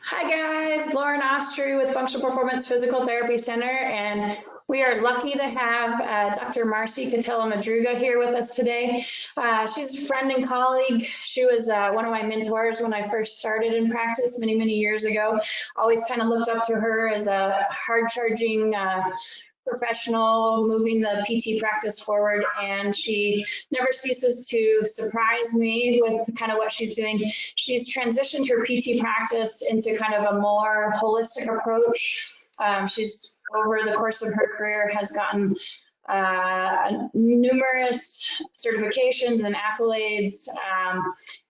Hi guys, Lauren Ostry with Functional Performance Physical Therapy Center, and we are lucky to have Dr. Marcy Catallo-Madruga here with us today. She's a friend and colleague. She was one of my mentors when I first started in practice many years ago. Always kind of looked up to her as a hard-charging professional moving the PT practice forward, and she never ceases to surprise me with kind of what she's doing. She's transitioned her PT practice into kind of a more holistic approach. She's over the course of her career has gotten numerous certifications and accolades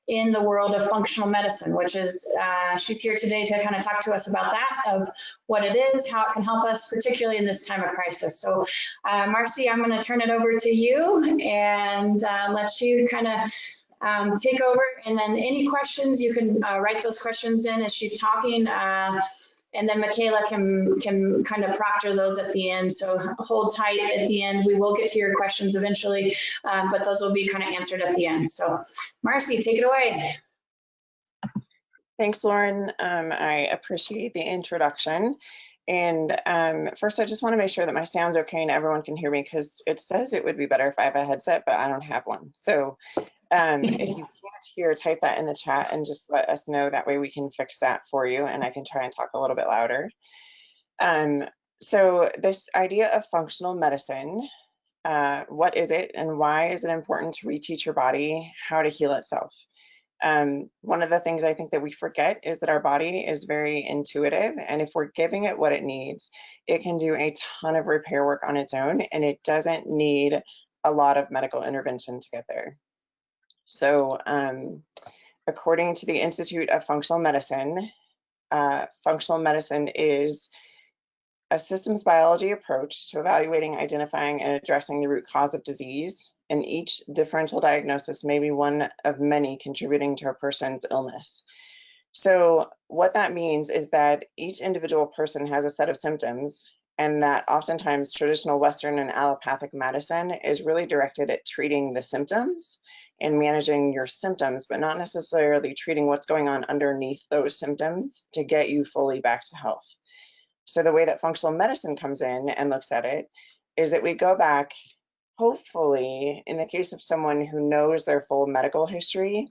in the world of functional medicine, which is, she's here today to kind of talk to us about that, of what it is, how it can help us, particularly in this time of crisis. So Marcy, I'm gonna turn it over to you and let you kind of take over, and then any questions, you can write those questions in as she's talking, and then Michaela can kind of proctor those at the end. So hold tight at the end. We will get to your questions eventually, but those will be kind of answered at the end. So Marcy, take it away. Thanks, Lauren. I appreciate the introduction. And first, I just want to make sure that my sound's okay and everyone can hear me, because it says it would be better if I have a headset, but I don't have one. So if you can't hear, type that in the chat and just let us know. That way we can fix that for you, and I can try and talk a little bit louder. So this idea of functional medicine, what is it and why is it important to reteach your body how to heal itself? One of the things I think that we forget is that our body is very intuitive, and if we're giving it what it needs, it can do a ton of repair work on its own, and it doesn't need a lot of medical intervention to get there. So according to the Institute of functional medicine is a systems biology approach to evaluating, identifying, and addressing the root cause of disease, and each differential diagnosis may be one of many contributing to a person's illness. So what that means is that each individual person has a set of symptoms, and that oftentimes traditional Western and allopathic medicine is really directed at treating the symptoms and managing your symptoms, but not necessarily treating what's going on underneath those symptoms to get you fully back to health. So the way that functional medicine comes in and looks at it is that we go back, hopefully, in the case of someone who knows their full medical history,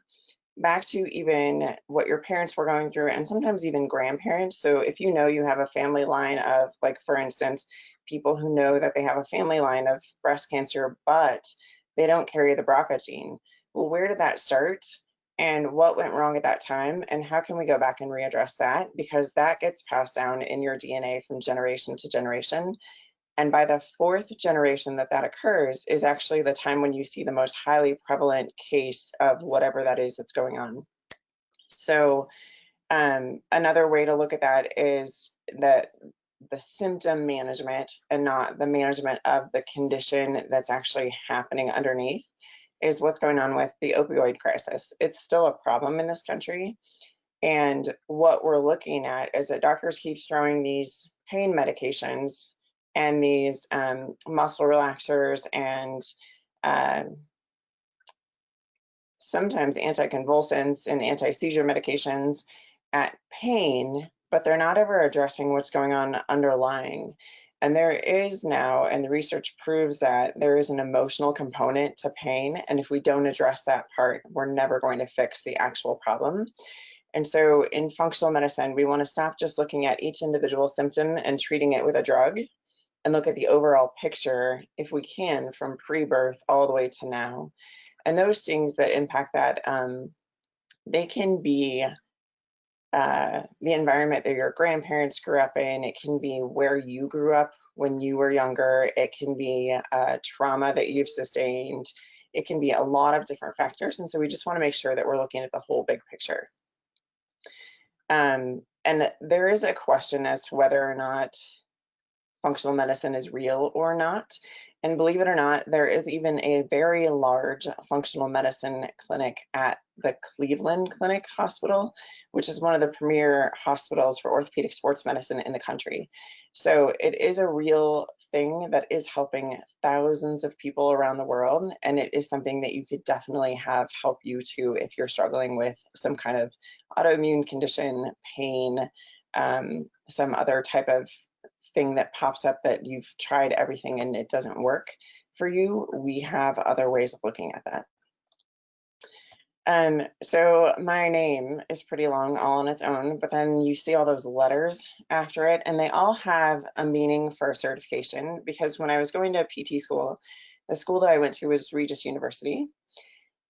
back to even what your parents were going through, and sometimes even grandparents. So if you know you have a family line of, like, for instance, people who know that they have a family line of breast cancer, but they don't carry the BRCA gene. Well, where did that start? And what went wrong at that time? And how can we go back and readdress that? Because that gets passed down in your DNA from generation to generation. And by the fourth generation that occurs is actually the time when you see the most highly prevalent case of whatever that is that's going on. So another way to look at that is that the symptom management and not the management of the condition that's actually happening underneath is what's going on with the opioid crisis. It's still a problem in this country. And what we're looking at is that doctors keep throwing these pain medications and these muscle relaxers and sometimes anticonvulsants and anti-seizure medications at pain, but they're not ever addressing what's going on underlying. And there is now, and the research proves that there is an emotional component to pain, and if we don't address that part, we're never going to fix the actual problem. And so in functional medicine, we want to stop just looking at each individual symptom and treating it with a drug, and look at the overall picture, if we can, from pre-birth all the way to now. And those things that impact that, they can be the environment that your grandparents grew up in. It can be where you grew up when you were younger. It can be trauma that you've sustained. It can be a lot of different factors. And so we just want to make sure that we're looking at the whole big picture. And there is a question as to whether or not functional medicine is real or not. And believe it or not, there is even a very large functional medicine clinic at the Cleveland Clinic Hospital, which is one of the premier hospitals for orthopedic sports medicine in the country. So it is a real thing that is helping thousands of people around the world. And it is something that you could definitely have help you too if you're struggling with some kind of autoimmune condition, pain, some other type of thing that pops up that you've tried everything and it doesn't work for you. We have other ways of looking at that. So my name is pretty long all on its own, but then you see all those letters after it, and they all have a meaning for certification, because when I was going to PT school, the school that I went to was Regis University,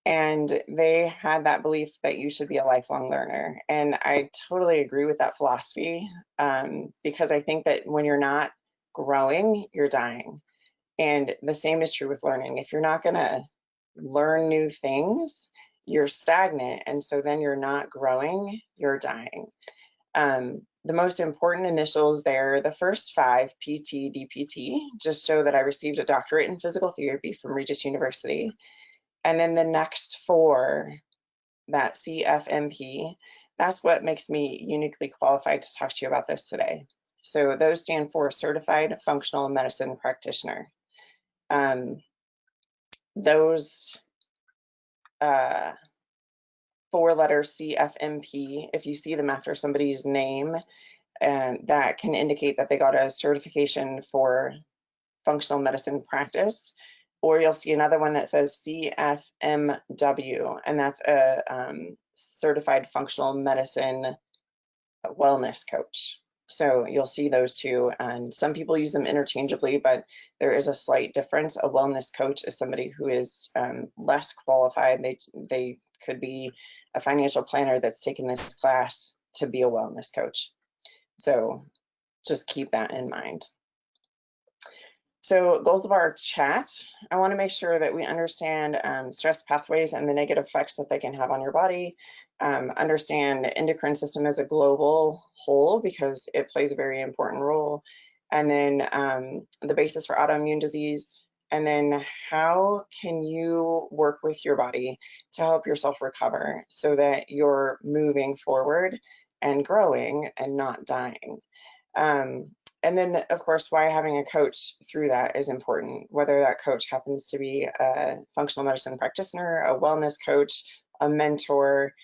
and they had that belief that you should be a lifelong learner. And I totally agree with that philosophy, because I think that when you're not growing, you're dying. And the same is true with learning. If you're not going to learn new things, you're stagnant. And so then you're not growing, you're dying. The most important initials there, the first 5, PT, DPT, just show that I received a doctorate in physical therapy from Regis University. And then the next 4, that CFMP, that's what makes me uniquely qualified to talk to you about this today. So those stand for Certified Functional Medicine Practitioner. Those 4 letters CFMP, if you see them after somebody's name, and that can indicate that they got a certification for functional medicine practice. Or you'll see another one that says CFMW, and that's a certified functional medicine wellness coach. So you'll see those 2, and some people use them interchangeably, but there is a slight difference. A wellness coach is somebody who is less qualified. They could be a financial planner that's taken this class to be a wellness coach. So just keep that in mind. So goals of our chat, I want to make sure that we understand stress pathways and the negative effects that they can have on your body, understand endocrine system as a global whole because it plays a very important role, and then the basis for autoimmune disease, and then how can you work with your body to help yourself recover so that you're moving forward and growing and not dying. And then, of course, why having a coach through that is important, whether that coach happens to be a functional medicine practitioner, a wellness coach, a mentor,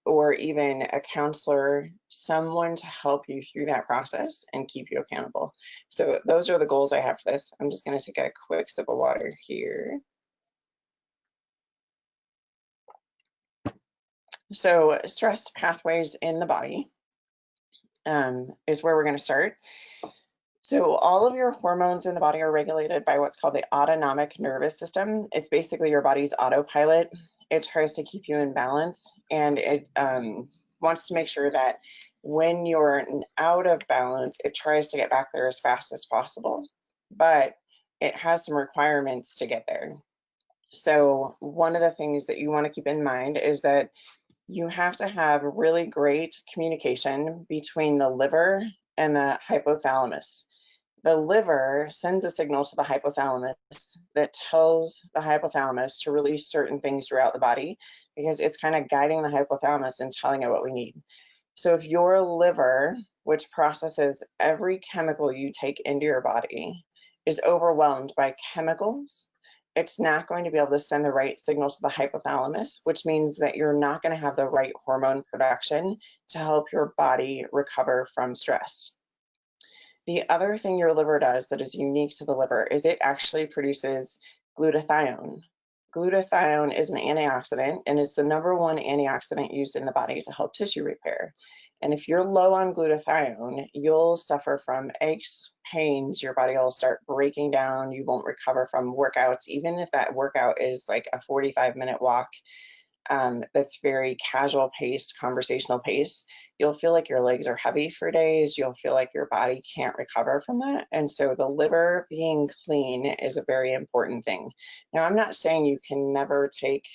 or even a counselor, someone to help you through that process and keep you accountable. So those are the goals I have for this. I'm just going to take a quick sip of water here. So stress pathways in the body is where we're going to start. So all of your hormones in the body are regulated by what's called the autonomic nervous system. It's basically your body's autopilot. It tries to keep you in balance, and it wants to make sure that when you're out of balance, it tries to get back there as fast as possible, but it has some requirements to get there. So one of the things that you want to keep in mind is that you have to have really great communication between the liver and the hypothalamus. The liver sends a signal to the hypothalamus that tells the hypothalamus to release certain things throughout the body because it's kind of guiding the hypothalamus and telling it what we need. So if your liver, which processes every chemical you take into your body, is overwhelmed by chemicals, it's not going to be able to send the right signal to the hypothalamus, which means that you're not going to have the right hormone production to help your body recover from stress. The other thing your liver does that is unique to the liver is it actually produces glutathione. Glutathione is an antioxidant, and it's the #1 antioxidant used in the body to help tissue repair. And if you're low on glutathione, you'll suffer from aches, pains, your body will start breaking down, you won't recover from workouts, even if that workout is like a 45-minute walk that's very casual paced, conversational pace. You'll feel like your legs are heavy for days. You'll feel like your body can't recover from that. And so the liver being clean is a very important thing. Now, I'm not saying you can never take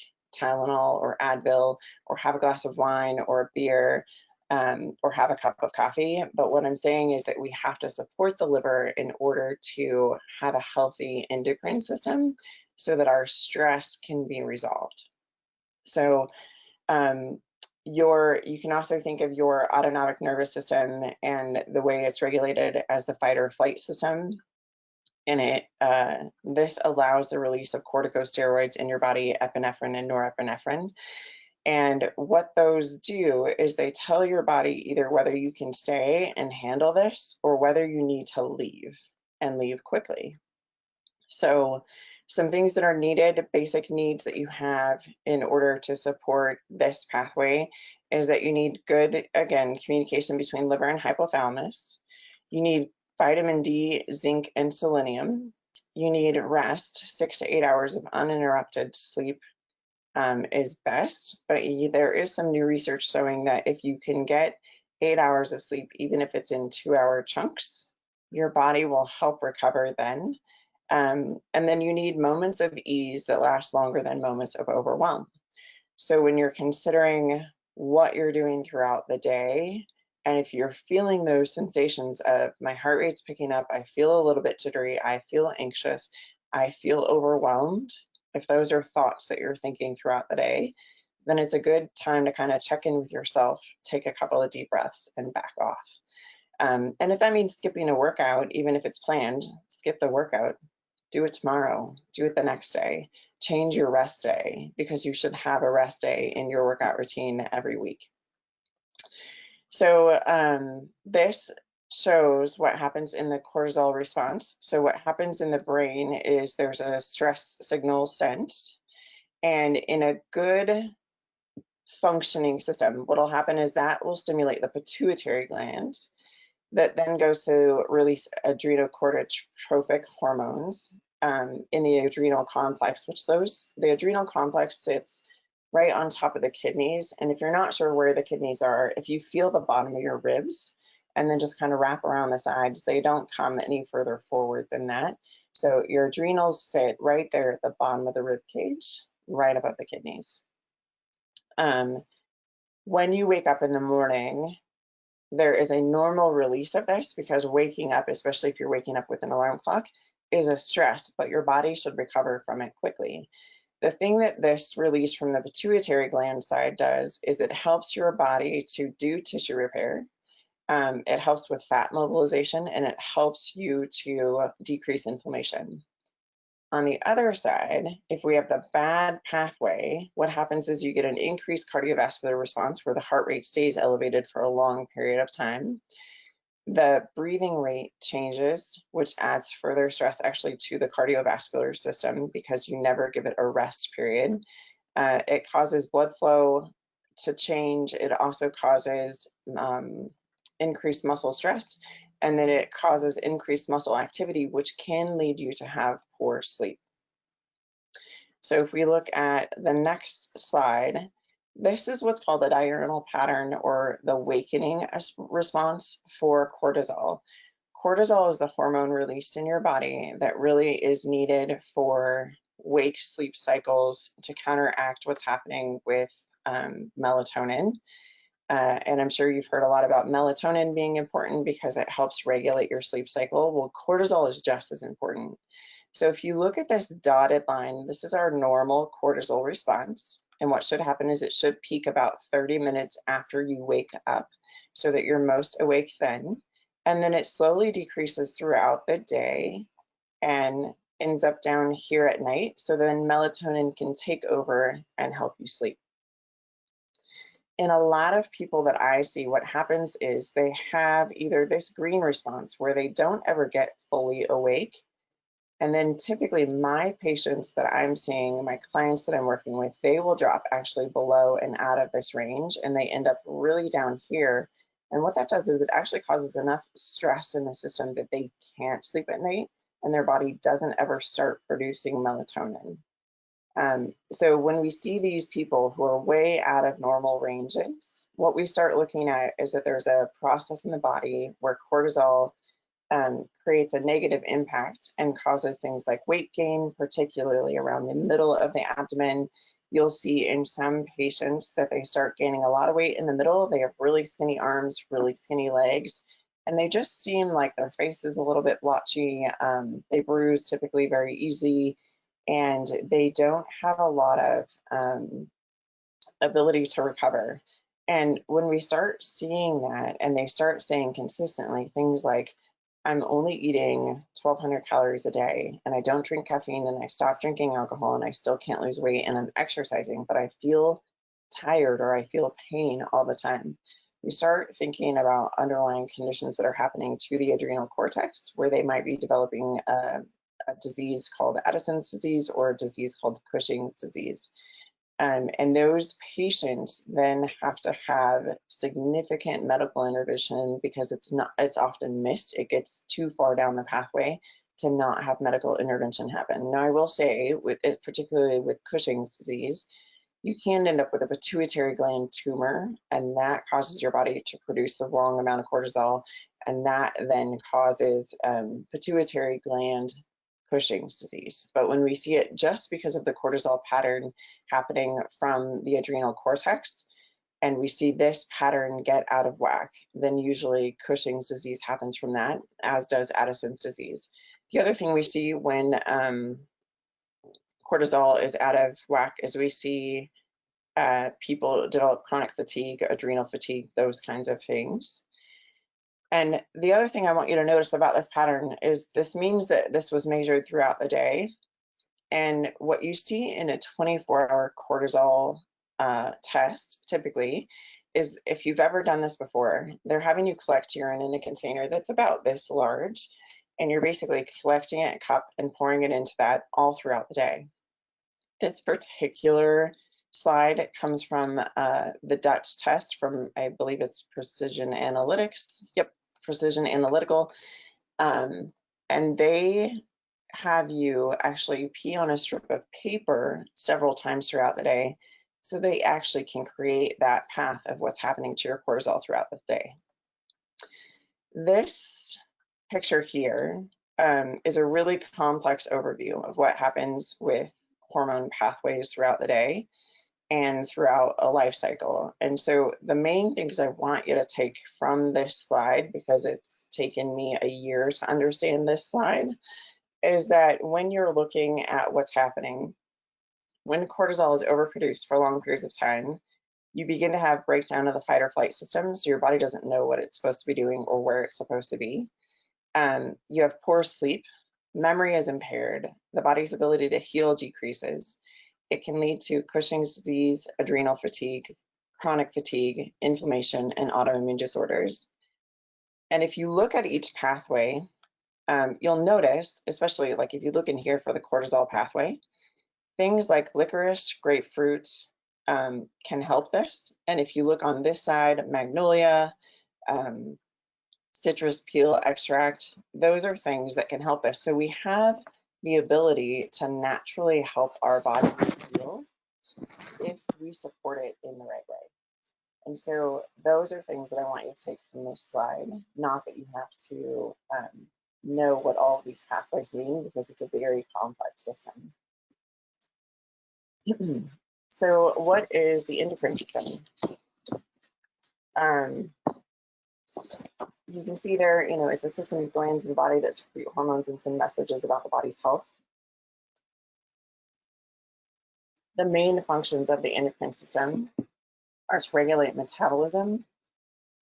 Tylenol or Advil or have a glass of wine or a beer or have a cup of coffee. But what I'm saying is that we have to support the liver in order to have a healthy endocrine system so that our stress can be resolved. So you can also think of your autonomic nervous system and the way it's regulated as the fight or flight system. And this allows the release of corticosteroids in your body, epinephrine and norepinephrine. And what those do is they tell your body either whether you can stay and handle this or whether you need to leave and leave quickly. So some things that are needed, basic needs that you have in order to support this pathway is that you need good, again, communication between liver and hypothalamus. You need vitamin D, zinc, and selenium. You need rest. 6 to 8 hours of uninterrupted sleep is best, but there is some new research showing that if you can get 8 hours of sleep, even if it's in 2-hour chunks, your body will help recover then. And then you need moments of ease that last longer than moments of overwhelm. So when you're considering what you're doing throughout the day, and if you're feeling those sensations of my heart rate's picking up, I feel a little bit jittery, I feel anxious, I feel overwhelmed, if those are thoughts that you're thinking throughout the day, then it's a good time to kind of check in with yourself, take a couple of deep breaths and back off. And if that means skipping a workout, even if it's planned, skip the workout. Do it tomorrow, do it the next day, change your rest day because you should have a rest day in your workout routine every week. So this shows what happens in the cortisol response. So what happens in the brain is there's a stress signal sent, and in a good functioning system, what'll happen is that will stimulate the pituitary gland that then goes to release adrenocorticotropic hormones in the adrenal complex, which the adrenal complex sits right on top of the kidneys. And if you're not sure where the kidneys are, if you feel the bottom of your ribs and then just kind of wrap around the sides, they don't come any further forward than that. So your adrenals sit right there at the bottom of the rib cage, right above the kidneys. When you wake up in the morning, there is a normal release of this because waking up, especially if you're waking up with an alarm clock, is a stress, but your body should recover from it quickly. The thing that this release from the pituitary gland side does is it helps your body to do tissue repair. It helps with fat mobilization and it helps you to decrease inflammation. On the other side, if we have the bad pathway, what happens is you get an increased cardiovascular response where the heart rate stays elevated for a long period of time. The breathing rate changes, which adds further stress actually to the cardiovascular system because you never give it a rest period. It causes blood flow to change. It also causes increased muscle stress, and then it causes increased muscle activity, which can lead you to have poor sleep. So if we look at the next slide, this is what's called the diurnal pattern or the awakening response for cortisol. Cortisol is the hormone released in your body that really is needed for wake sleep cycles to counteract what's happening with melatonin. And I'm sure you've heard a lot about melatonin being important because it helps regulate your sleep cycle. Well, cortisol is just as important. So if you look at this dotted line, this is our normal cortisol response. And what should happen is it should peak about 30 minutes after you wake up so that you're most awake then. And then it slowly decreases throughout the day and ends up down here at night. So then melatonin can take over and help you sleep. In a lot of people that I see, what happens is they have either this green response where they don't ever get fully awake. And then typically my patients that I'm seeing, my clients that I'm working with, they will drop actually below and out of this range and they end up really down here. And what that does is it actually causes enough stress in the system that they can't sleep at night and their body doesn't ever start producing melatonin. So when we see these people who are way out of normal ranges, what we start looking at is that there's a process in the body where cortisol creates a negative impact and causes things like weight gain, particularly around the middle of the abdomen. you'll see in some patients that they start gaining a lot of weight in the middle. They have really skinny arms, really skinny legs, and they just seem like their face is a little bit blotchy. They bruise typically very easy, and they don't have a lot of ability to recover. And when we start seeing that, and they start saying consistently things like, I'm only eating 1,200 calories a day, and I don't drink caffeine, and I stopped drinking alcohol, and I still can't lose weight, and I'm exercising, but I feel tired or I feel pain all the time. We start thinking about underlying conditions that are happening to the adrenal cortex, where they might be developing a disease called Addison's disease or a disease called Cushing's disease. And those patients then have to have significant medical intervention because it's often missed. It gets too far down the pathway to not have medical intervention happen. Now, I will say, with it, particularly with Cushing's disease, you can end up with a pituitary gland tumor, and that causes your body to produce the wrong amount of cortisol, and that then causes pituitary gland Cushing's disease. But when we see it just because of the cortisol pattern happening from the adrenal cortex, and we see this pattern get out of whack, then usually Cushing's disease happens from that, as does Addison's disease. The other thing we see when cortisol is out of whack is we see people develop chronic fatigue, adrenal fatigue, those kinds of things. And the other thing I want you to notice about this pattern is this means that this was measured throughout the day. And what you see in a 24-hour cortisol test typically is, if you've ever done this before, they're having you collect urine in a container that's about this large, and you're basically collecting it in a cup and pouring it into that all throughout the day. This particular slide comes from the Dutch test from, I believe it's Precision Analytics. Yep, Precision Analytical. And they have you actually pee on a strip of paper several times throughout the day, so they actually can create that path of what's happening to your cortisol throughout the day. This picture here is a really complex overview of what happens with hormone pathways throughout the day and throughout a life cycle. And so the main things I want you to take from this slide, because it's taken me a year to understand this slide, is that when you're looking at what's happening, when cortisol is overproduced for long periods of time, you begin to have breakdown of the fight or flight system, so your body doesn't know what it's supposed to be doing or where it's supposed to be. You have poor sleep, memory is impaired, the body's ability to heal decreases. It can lead to Cushing's disease, adrenal fatigue, chronic fatigue, inflammation, and autoimmune disorders. And if you look at each pathway, you'll notice, especially like if you look in here for the cortisol pathway, things like licorice, grapefruit can help this. And if you look on this side, magnolia, citrus peel extract, those are things that can help this. So we have the ability to naturally help our body heal if we support it in the right way. And so those are things that I want you to take from this slide, not that you have to know what all of these pathways mean, because it's a very complex system. So what is the endocrine system? You can see there, it's a system of glands in the body that secrete hormones and send messages about the body's health. The main functions of the endocrine system are to regulate metabolism,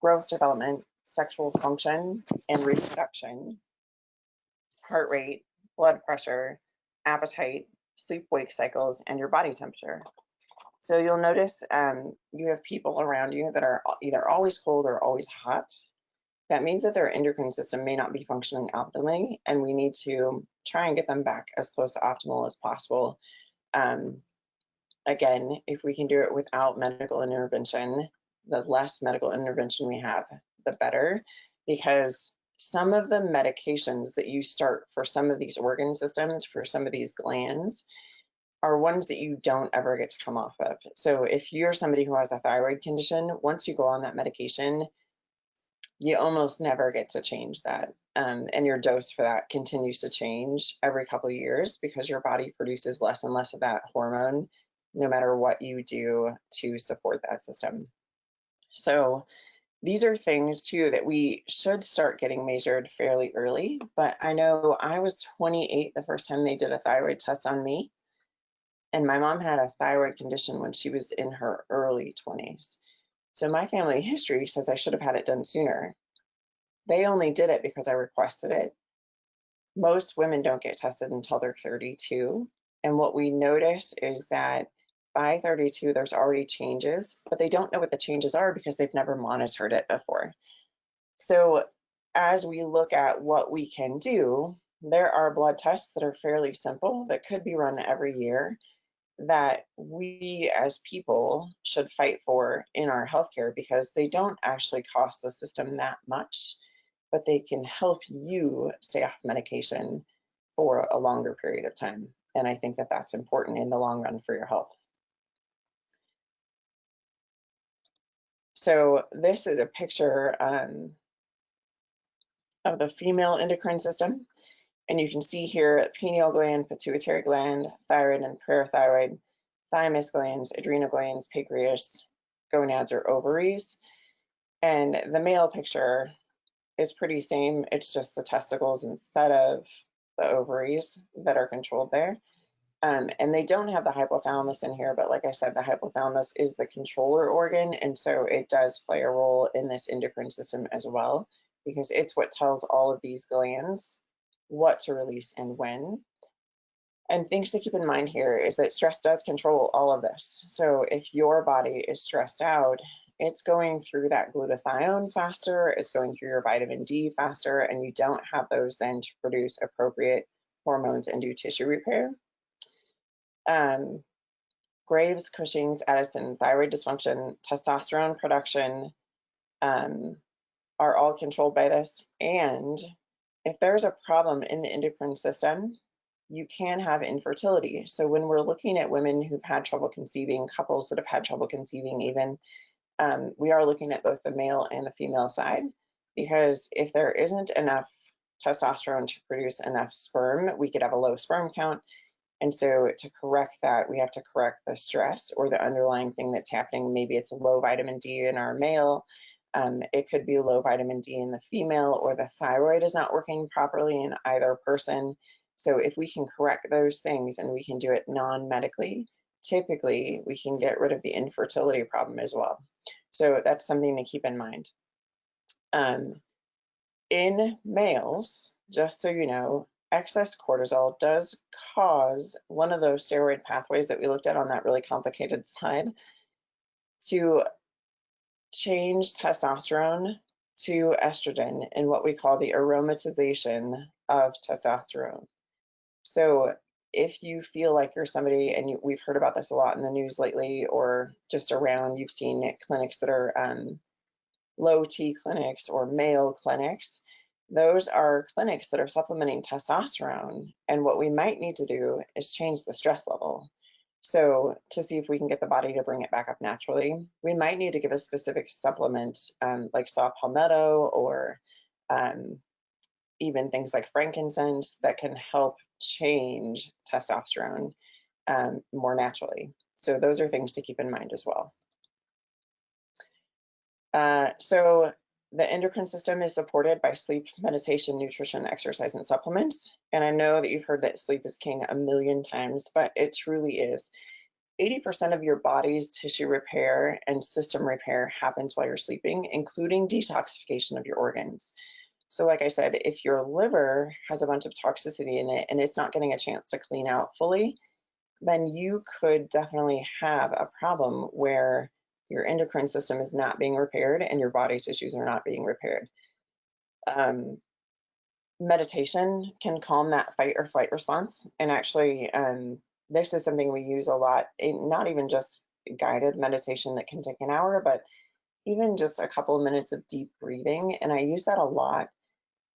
growth, development, sexual function, and reproduction, heart rate, blood pressure, appetite, sleep-wake cycles, and your body temperature. So you'll notice you have people around you that are either always cold or always hot. That means that their endocrine system may not be functioning optimally, and we need to try and get them back as close to optimal as possible. Again, if we can do it without medical intervention, the less medical intervention we have, the better, because some of the medications that you start for some of these organ systems, for some of these glands, are ones that you don't ever get to come off of. So if you're somebody who has a thyroid condition, once you go on that medication, you almost never get to change that. And your dose for that continues to change every couple of years because your body produces less and less of that hormone no matter what you do to support that system. So these are things too that we should start getting measured fairly early, but I know I was 28 the first time they did a thyroid test on me, and my mom had a thyroid condition when she was in her early 20s. So my family history says I should have had it done sooner. They only did it because I requested it. Most women don't get tested until they're 32. And what we notice is that by 32, there's already changes, but they don't know what the changes are because they've never monitored it before. So as we look at what we can do, there are blood tests that are fairly simple that could be run every year that we as people should fight for in our healthcare, because they don't actually cost the system that much, but they can help you stay off medication for a longer period of time. And I think that that's important in the long run for your health. So this is a picture of the female endocrine system. And you can see here pineal gland, pituitary gland, thyroid and parathyroid, thymus glands, adrenal glands, pancreas, gonads or ovaries. And the male picture is pretty same. It's just the testicles instead of the ovaries that are controlled there. And they don't have the hypothalamus in here, but like I said, the hypothalamus is the controller organ, and so it does play a role in this endocrine system as well, because it's what tells all of these glands what to release and when. And things to keep in mind here is that stress does control all of this. So if your body is stressed out, it's going through that glutathione faster, it's going through your vitamin D faster, and you don't have those then to produce appropriate hormones and do tissue repair. Graves, Cushing's, Addison, thyroid dysfunction, testosterone production are all controlled by this. And if there's a problem in the endocrine system, you can have infertility. So when we're looking at women who've had trouble conceiving, couples that have had trouble conceiving even, we are looking at both the male and the female side, because if there isn't enough testosterone to produce enough sperm, we could have a low sperm count. And so to correct that, we have to correct the stress or the underlying thing that's happening. Maybe it's low vitamin D in our male. It could be low vitamin D in the female, or the thyroid is not working properly in either person. So if we can correct those things and we can do it non-medically, typically we can get rid of the infertility problem as well. So that's something to keep in mind. In males, just so you know, excess cortisol does cause one of those steroid pathways that we looked at on that really complicated slide to change testosterone to estrogen in what we call the aromatization of testosterone. So if you feel like you're somebody, and we've heard about this a lot in the news lately, or just around, you've seen clinics that are low T clinics or male clinics. Those are clinics that are supplementing testosterone. And what we might need to do is change the stress level. So to see if we can get the body to bring it back up naturally, we might need to give a specific supplement like saw palmetto, or even things like frankincense that can help change testosterone more naturally. So those are things to keep in mind as well. So the endocrine system is supported by sleep, meditation, nutrition, exercise, and supplements. And I know that you've heard that sleep is king a million times, but it truly is. 80% of your body's tissue repair and system repair happens while you're sleeping, including detoxification of your organs. So like I said, if your liver has a bunch of toxicity in it and it's not getting a chance to clean out fully, then you could definitely have a problem where your endocrine system is not being repaired and your body tissues are not being repaired. Meditation can calm that fight or flight response. And actually, this is something we use a lot, not even just guided meditation that can take an hour, but even just a couple of minutes of deep breathing. And I use that a lot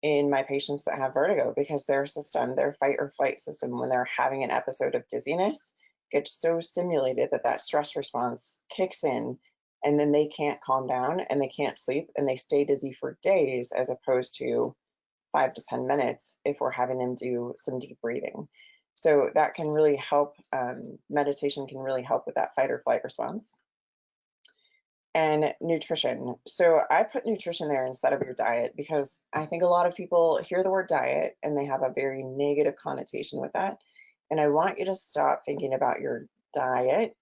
in my patients that have vertigo, because their system, their fight or flight system, when they're having an episode of dizziness, gets so stimulated that that stress response kicks in, and then they can't calm down and they can't sleep and they stay dizzy for days, as opposed to 5 to 10 minutes if we're having them do some deep breathing. So that can really help, meditation can really help with that fight or flight response. And nutrition. So I put nutrition there instead of your diet because I think a lot of people hear the word diet and they have a very negative connotation with that. And I want you to stop thinking about your diet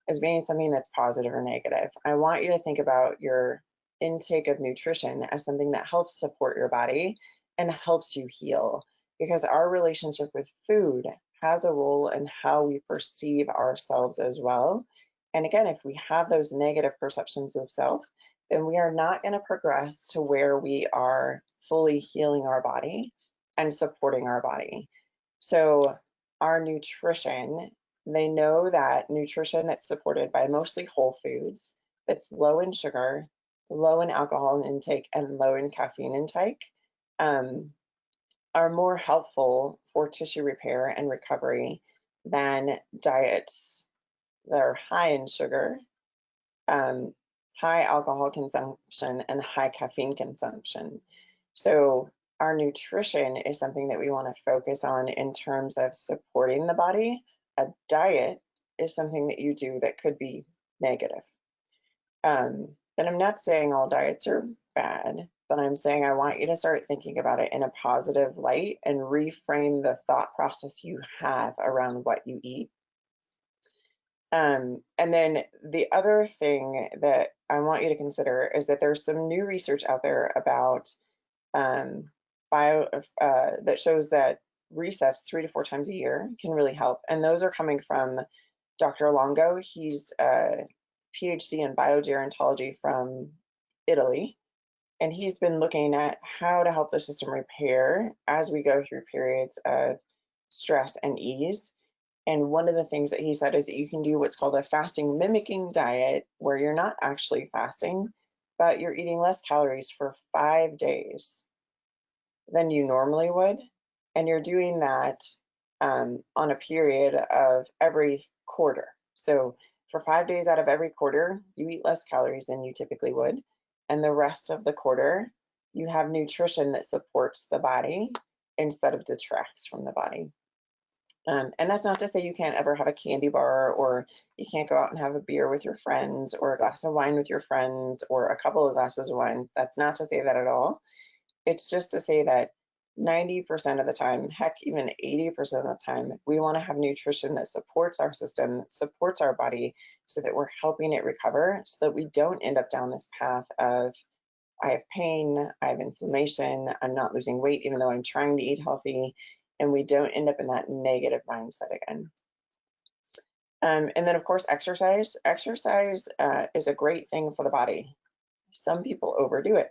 as being something that's positive or negative. I want you to think about your intake of nutrition as something that helps support your body and helps you heal, because our relationship with food has a role in how we perceive ourselves as well. And again, if we have those negative perceptions of self, then we are not going to progress to where we are fully healing our body and supporting our body. So our nutrition, they know that nutrition that's supported by mostly whole foods, that's low in sugar, low in alcohol intake, and low in caffeine intake, are more helpful for tissue repair and recovery than diets that are high in sugar, high alcohol consumption, and high caffeine consumption. So our nutrition is something that we want to focus on in terms of supporting the body. A diet is something that you do that could be negative. And I'm not saying all diets are bad, but I'm saying I want you to start thinking about it in a positive light and reframe the thought process you have around what you eat. And then the other thing that I want you to consider is that there's some new research out there about that shows that resets 3 to 4 times a year can really help. And those are coming from Dr. Longo. He's a PhD in biogerontology from Italy. And he's been looking at how to help the system repair as we go through periods of stress and ease. And one of the things that he said is that you can do what's called a fasting mimicking diet, where you're not actually fasting, but you're eating less calories for 5 days than you normally would. And you're doing that on a period of every quarter. So for 5 days out of every quarter, you eat less calories than you typically would. And the rest of the quarter, you have nutrition that supports the body instead of detracts from the body. And that's not to say you can't ever have a candy bar, or you can't go out and have a beer with your friends, or a glass of wine with your friends, or a couple of glasses of wine. That's not to say that at all. It's just to say that 90% of the time, heck, even 80% of the time, we want to have nutrition that supports our system, supports our body, so that we're helping it recover, so that we don't end up down this path of, I have pain, I have inflammation, I'm not losing weight even though I'm trying to eat healthy, and we don't end up in that negative mindset again. And then, of course, exercise. Exercise is a great thing for the body. Some people overdo it.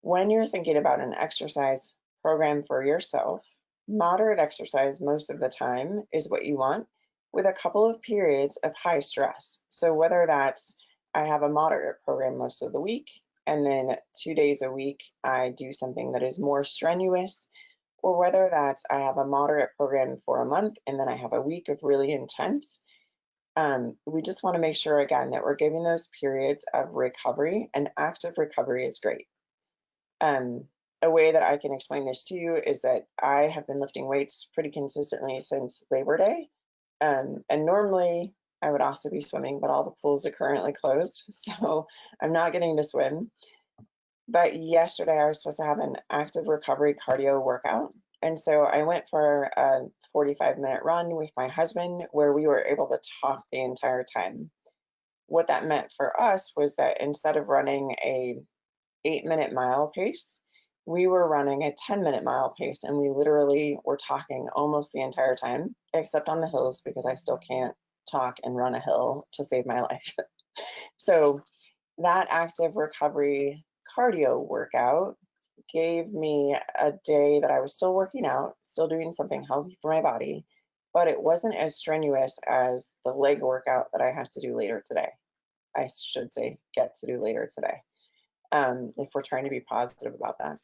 When you're thinking about an exercise program for yourself, moderate exercise most of the time is what you want, with a couple of periods of high stress. So whether that's, I have a moderate program most of the week, and then 2 days a week I do something that is more strenuous, or whether that's I have a moderate program for a month and then I have a week of really intense. We just want to make sure, again, that we're giving those periods of recovery, and active recovery is great. A way that I can explain this to you is that I have been lifting weights pretty consistently since Labor Day. And normally I would also be swimming, but all the pools are currently closed, so I'm not getting to swim. But yesterday I was supposed to have an active recovery cardio workout. And so I went for a 45-minute run with my husband, where we were able to talk the entire time. What that meant for us was that instead of running a 8-minute mile pace, we were running a 10-minute mile pace, and we literally were talking almost the entire time, except on the hills, because I still can't talk and run a hill to save my life. So that active recovery cardio workout gave me a day that I was still working out, still doing something healthy for my body, but it wasn't as strenuous as the leg workout that I have to do later today. I should say get to do later today, if we're trying to be positive about that.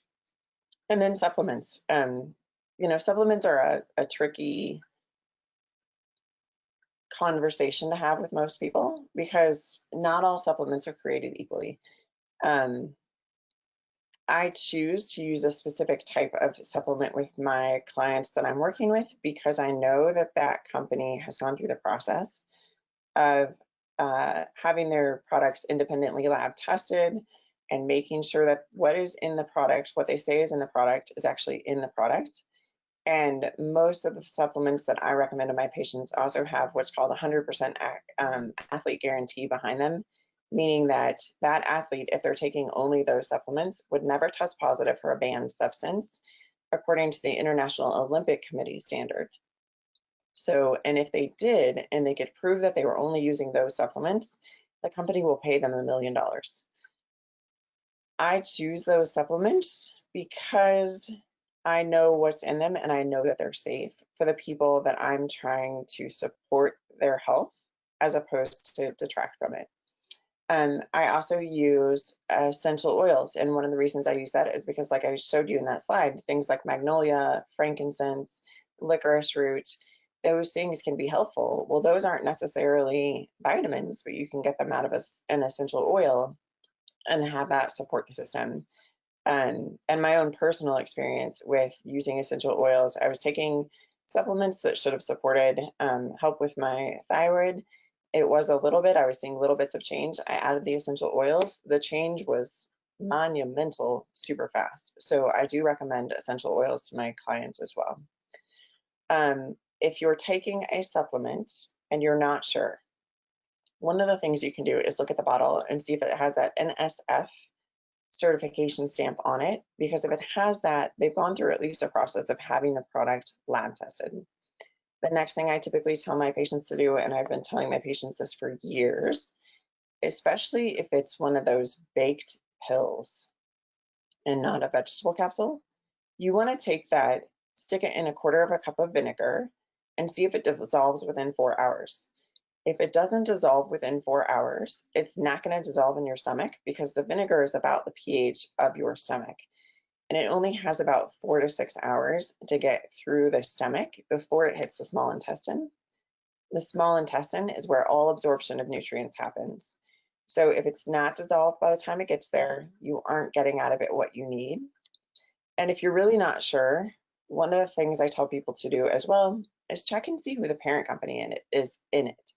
And then supplements. Supplements are a tricky conversation to have with most people, because not all supplements are created equally. I choose to use a specific type of supplement with my clients that I'm working with because I know that that company has gone through the process of having their products independently lab tested and making sure that what is in the product, what they say is in the product, is actually in the product. And most of the supplements that I recommend to my patients also have what's called 100% athlete guarantee behind them, meaning that that athlete, if they're taking only those supplements, would never test positive for a banned substance, according to the International Olympic Committee standard. So, and if they did, and they could prove that they were only using those supplements, the company will pay them $1 million. I choose those supplements because I know what's in them and I know that they're safe for the people that I'm trying to support their health as opposed to detract from it. I also use essential oils, and one of the reasons I use that is because, like I showed you in that slide, things like magnolia, frankincense, licorice root, those things can be helpful. Well, those aren't necessarily vitamins, but you can get them out of an essential oil and have that support the system. And my own personal experience with using essential oils, I was taking supplements that should have supported help with my thyroid. It was a little bit, I was seeing little bits of change. I added the essential oils. The change was monumental, super fast. So I do recommend essential oils to my clients as well. If you're taking a supplement and you're not sure, one of the things you can do is look at the bottle and see if it has that NSF certification stamp on it, because if it has that, they've gone through at least a process of having the product lab tested. The next thing I typically tell my patients to do, and I've been telling my patients this for years, especially if it's one of those baked pills and not a vegetable capsule, you want to take that, stick it in 1/4 cup of vinegar, and see if it dissolves within 4 hours. If it doesn't dissolve within 4 hours, it's not going to dissolve in your stomach because the vinegar is about the pH of your stomach. And it only has about 4 to 6 hours to get through the stomach before it hits the small intestine. The small intestine is where all absorption of nutrients happens. So if it's not dissolved by the time it gets there, you aren't getting out of it what you need. And if you're really not sure, one of the things I tell people to do as well is check and see who the parent company is in it.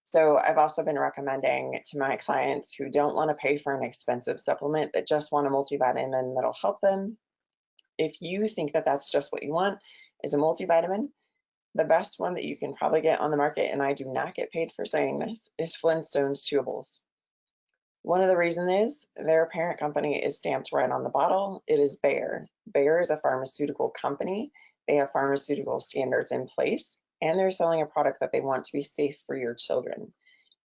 So I've also been recommending to my clients who don't want to pay for an expensive supplement, that just want a multivitamin that'll help them. If you think that that's just what you want, is a multivitamin, the best one that you can probably get on the market, and I do not get paid for saying this, is Flintstones chewables. One of the reasons is their parent company is stamped right on the bottle. It is Bayer. Bayer is a pharmaceutical company. They have pharmaceutical standards in place, and they're selling a product that they want to be safe for your children.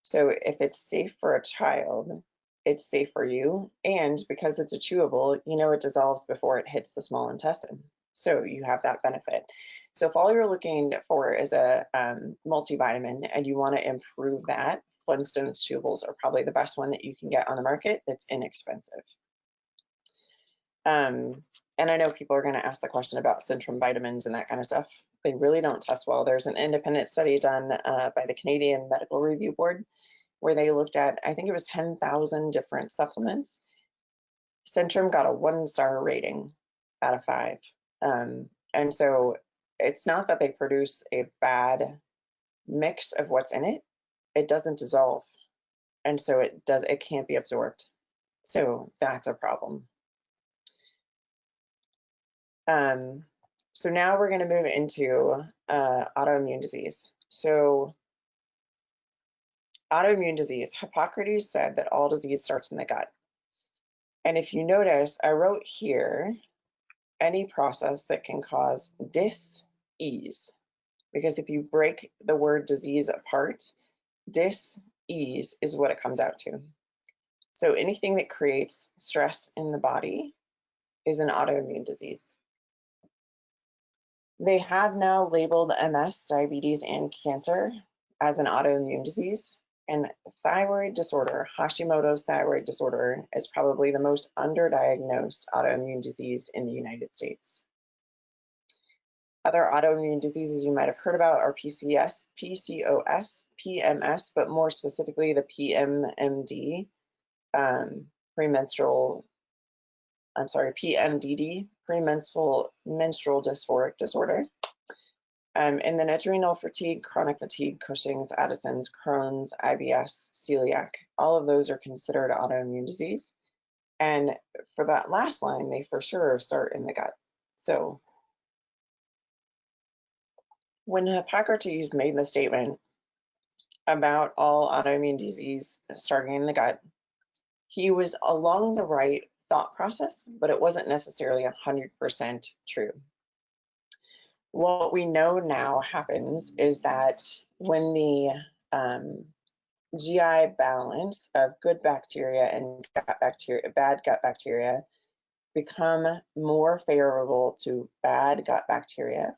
So if it's safe for a child, it's safe for you. And because it's a chewable, you know it dissolves before it hits the small intestine. So you have that benefit. So if all you're looking for is a multivitamin and you want to improve that, Flintstones chewables are probably the best one that you can get on the market that's inexpensive. And I know people are going to ask the question about Centrum vitamins and that kind of stuff. They really don't test well. There's an independent study done by the Canadian Medical Review Board where they looked at, I think it was 10,000 different supplements. Centrum got a 1-star rating out of 5. And so it's not that they produce a bad mix of what's in it. It doesn't dissolve. And so it can't be absorbed. So that's a problem. So now we're going to move into autoimmune disease. So autoimmune disease, Hippocrates said that all disease starts in the gut. And if you notice, I wrote here, any process that can cause dis-ease, because if you break the word disease apart, dis-ease is what it comes out to. So anything that creates stress in the body is an autoimmune disease. They have now labeled MS, diabetes, and cancer as an autoimmune disease. And thyroid disorder, Hashimoto's thyroid disorder, is probably the most underdiagnosed autoimmune disease in the United States. Other autoimmune diseases you might have heard about are PCOS, PMS, but more specifically the PMMD, premenstrual PMDD, premenstrual dysphoric disorder. And then adrenal fatigue, chronic fatigue, Cushing's, Addison's, Crohn's, IBS, celiac, all of those are considered autoimmune disease. And for that last line, they for sure start in the gut. So when Hippocrates made the statement about all autoimmune disease starting in the gut, he was along the right thought process, but it wasn't necessarily 100% true. What we know now happens is that when the GI balance of good bacteria and bad gut bacteria become more favorable to bad gut bacteria,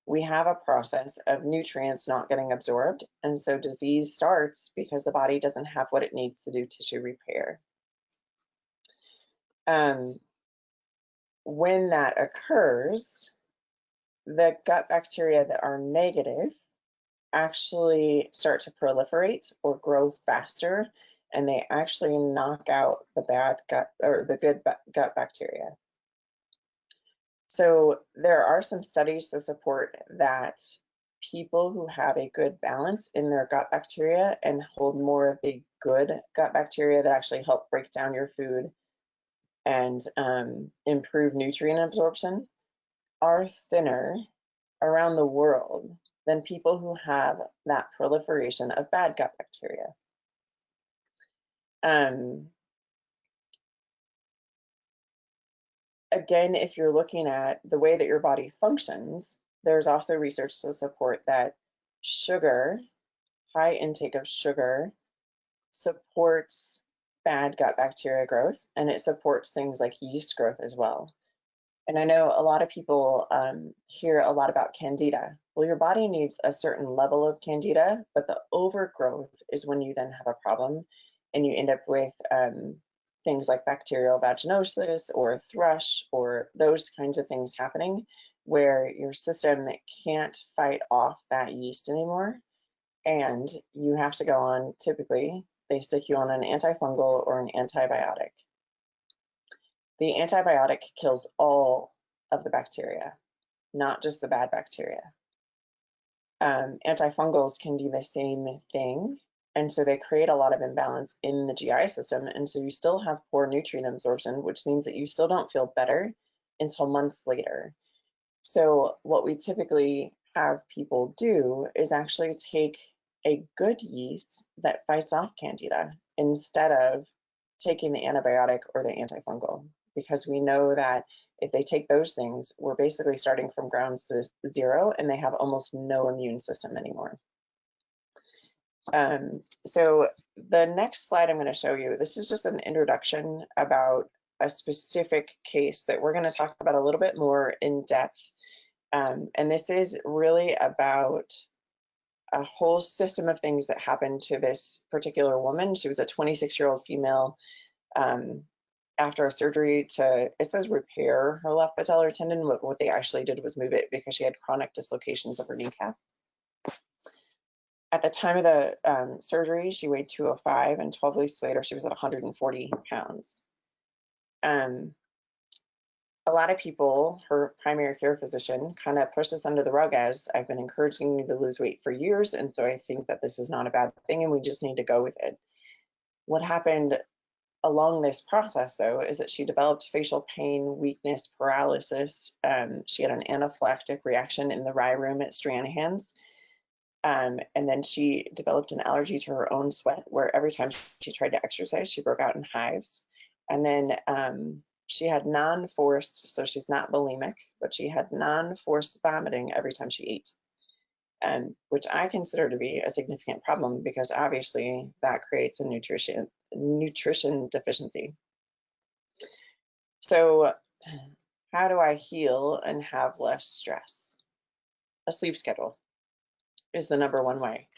we have a process of nutrients not getting absorbed, and so disease starts because the body doesn't have what it needs to do tissue repair. When that occurs, the gut bacteria that are negative actually start to proliferate or grow faster, and they actually knock out the bad gut or the good gut bacteria. So there are some studies to support that people who have a good balance in their gut bacteria and hold more of the good gut bacteria that actually help break down your food and improve nutrient absorption are thinner around the world than people who have that proliferation of bad gut bacteria. Again, if you're looking at the way that your body functions, there's also research to support that sugar, high intake of sugar, supports bad gut bacteria growth, and it supports things like yeast growth as well. And I know a lot of people hear a lot about candida. Well, your body needs a certain level of candida, but the overgrowth is when you then have a problem and you end up with things like bacterial vaginosis or thrush or those kinds of things happening where your system can't fight off that yeast anymore. And you have to go on, typically, they stick you on an antifungal or an antibiotic. The antibiotic kills all of the bacteria, not just the bad bacteria. Antifungals can do the same thing, and so they create a lot of imbalance in the GI system, and so you still have poor nutrient absorption, which means that you still don't feel better until months later. So what we typically have people do is actually take a good yeast that fights off candida instead of taking the antibiotic or the antifungal, because we know that if they take those things, we're basically starting from ground zero and they have almost no immune system anymore. So the next slide I'm going to show you, this is just an introduction about a specific case that we're going to talk about a little bit more in depth. And this is really about a whole system of things that happened to this particular woman. She was a 26-year-old female after a surgery to, it says repair her left patellar tendon. What they actually did was move it because she had chronic dislocations of her kneecap. At the time of the surgery, she weighed 205, and 12 weeks later, she was at 140 pounds. A lot of people, her primary care physician, kind of pushed this under the rug as, I've been encouraging you to lose weight for years, and so I think that this is not a bad thing, and we just need to go with it. What happened along this process, though, is that she developed facial pain, weakness, paralysis. She had an anaphylactic reaction in the rye room at Stranahan's. And then she developed an allergy to her own sweat, where every time she tried to exercise, she broke out in hives. And then she had non-forced, so she's not bulimic, but she had non-forced vomiting every time she ate, which I consider to be a significant problem because obviously that creates a nutrition deficiency. So how do I heal and have less stress? A sleep schedule is the number one way.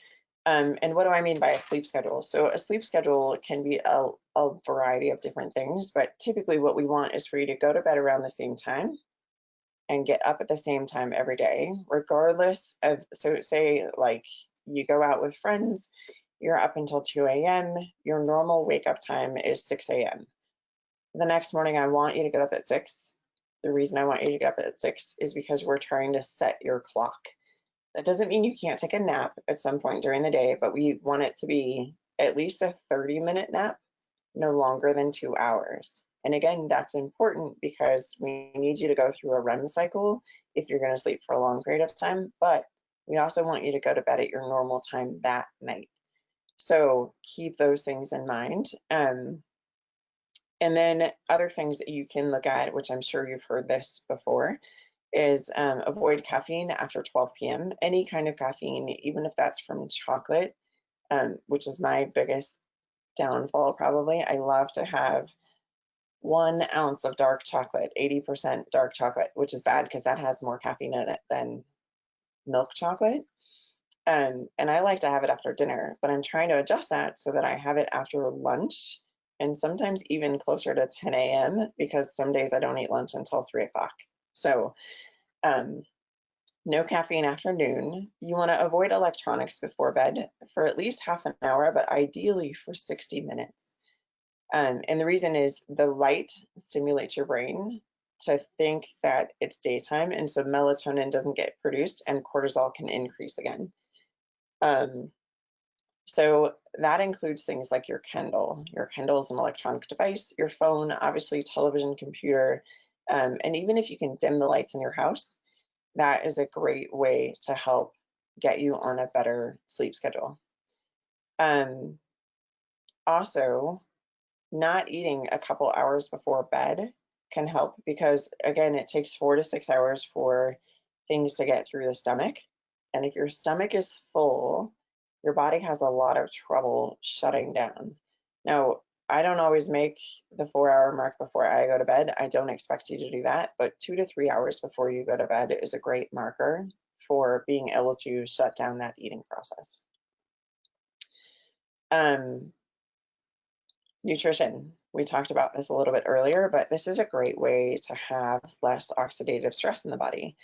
And what do I mean by a sleep schedule? So a sleep schedule can be a variety of different things, but typically what we want is for you to go to bed around the same time and get up at the same time every day, regardless of, so say like you go out with friends, you're up until 2 a.m., your normal wake up time is 6 a.m. The next morning, I want you to get up at 6. The reason I want you to get up at 6 is because we're trying to set your clock. That doesn't mean you can't take a nap at some point during the day, but we want it to be at least a 30-minute nap, no longer than 2 hours. And again, that's important because we need you to go through a REM cycle if you're going to sleep for a long period of time, but we also want you to go to bed at your normal time that night. So keep those things in mind. And then other things that you can look at, which I'm sure you've heard this before, is avoid caffeine after 12 p.m. Any kind of caffeine, even if that's from chocolate, which is my biggest downfall probably. I love to have 1 ounce of dark chocolate, 80% dark chocolate, which is bad because that has more caffeine in it than milk chocolate. And I like to have it after dinner, but I'm trying to adjust that so that I have it after lunch and sometimes even closer to 10 a.m. because some days I don't eat lunch until 3 o'clock. So no caffeine after noon. You want to avoid electronics before bed for at least half an hour, but ideally for 60 minutes. And the reason is the light stimulates your brain to think that it's daytime, and so melatonin doesn't get produced and cortisol can increase again. So that includes things like your Kindle. Your Kindle is an electronic device, your phone, obviously television, computer, and even if you can dim the lights in your house, that is a great way to help get you on a better sleep schedule. Also, not eating a couple hours before bed can help because, again, it takes 4 to 6 hours for things to get through the stomach. And if your stomach is full, your body has a lot of trouble shutting down. Now, I don't always make the 4-hour mark before I go to bed. I don't expect you to do that, but 2 to 3 hours before you go to bed is a great marker for being able to shut down that eating process. Nutrition. We talked about this a little bit earlier, but this is a great way to have less oxidative stress in the body.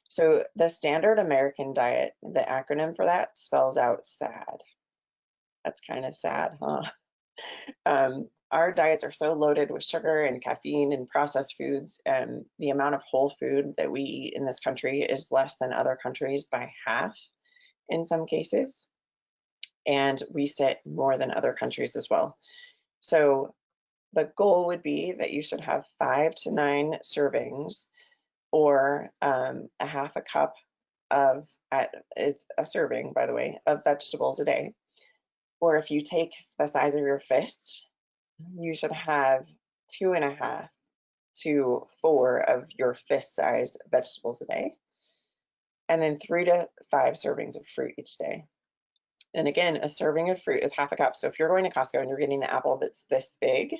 So the standard American diet, the acronym for that spells out SAD. That's kind of sad, huh? Our diets are so loaded with sugar and caffeine and processed foods, and the amount of whole food that we eat in this country is less than other countries by half in some cases. And we sit more than other countries as well. So the goal would be that you should have 5 to 9 servings, or a half a cup of, is a serving, by the way, of vegetables a day. Or if you take the size of your fist, you should have 2.5 to 4 of your fist size vegetables a day. And then 3 to 5 servings of fruit each day. And again, a serving of fruit is half a cup. So if you're going to Costco and you're getting the apple that's this big,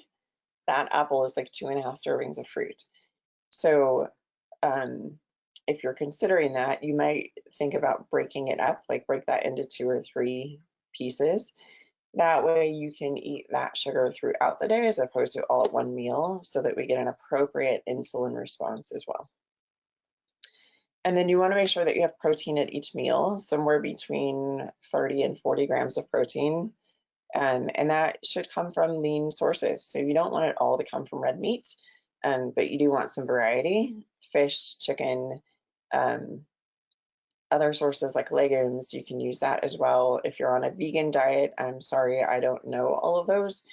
that apple is like 2.5 servings of fruit. So if you're considering that, you might think about breaking it up, like break that into 2 or 3 pieces. That way you can eat that sugar throughout the day as opposed to all at one meal, so that we get an appropriate insulin response as well. And then you want to make sure that you have protein at each meal, somewhere between 30 and 40 grams of protein. And that should come from lean sources. So you don't want it all to come from red meat, but you do want some variety: fish, chicken, other sources like legumes. You can use that as well. If you're on a vegan diet, I'm sorry, I don't know all of those,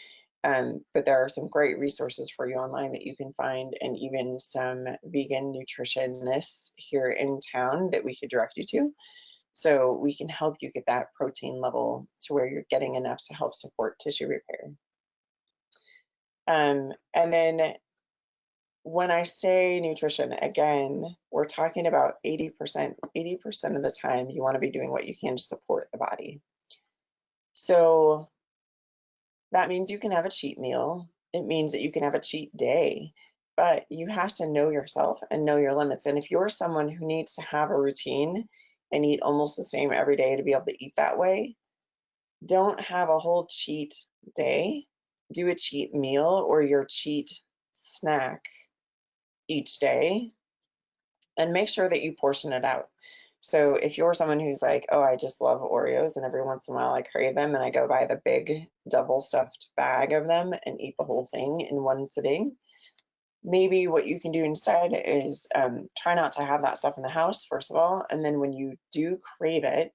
but there are some great resources for you online that you can find, and even some vegan nutritionists here in town that we could direct you to. So we can help you get that protein level to where you're getting enough to help support tissue repair. And then when I say nutrition, again, we're talking about 80% of the time you want to be doing what you can to support the body. So that means you can have a cheat meal. It means that you can have a cheat day, but you have to know yourself and know your limits. And if you're someone who needs to have a routine and eat almost the same every day to be able to eat that way, don't have a whole cheat day. Do a cheat meal or your cheat snack each day, and make sure that you portion it out. So if you're someone who's like, oh, I just love Oreos and every once in a while I crave them and I go buy the big double stuffed bag of them and eat the whole thing in one sitting, maybe what you can do instead is try not to have that stuff in the house, first of all. And then when you do crave it,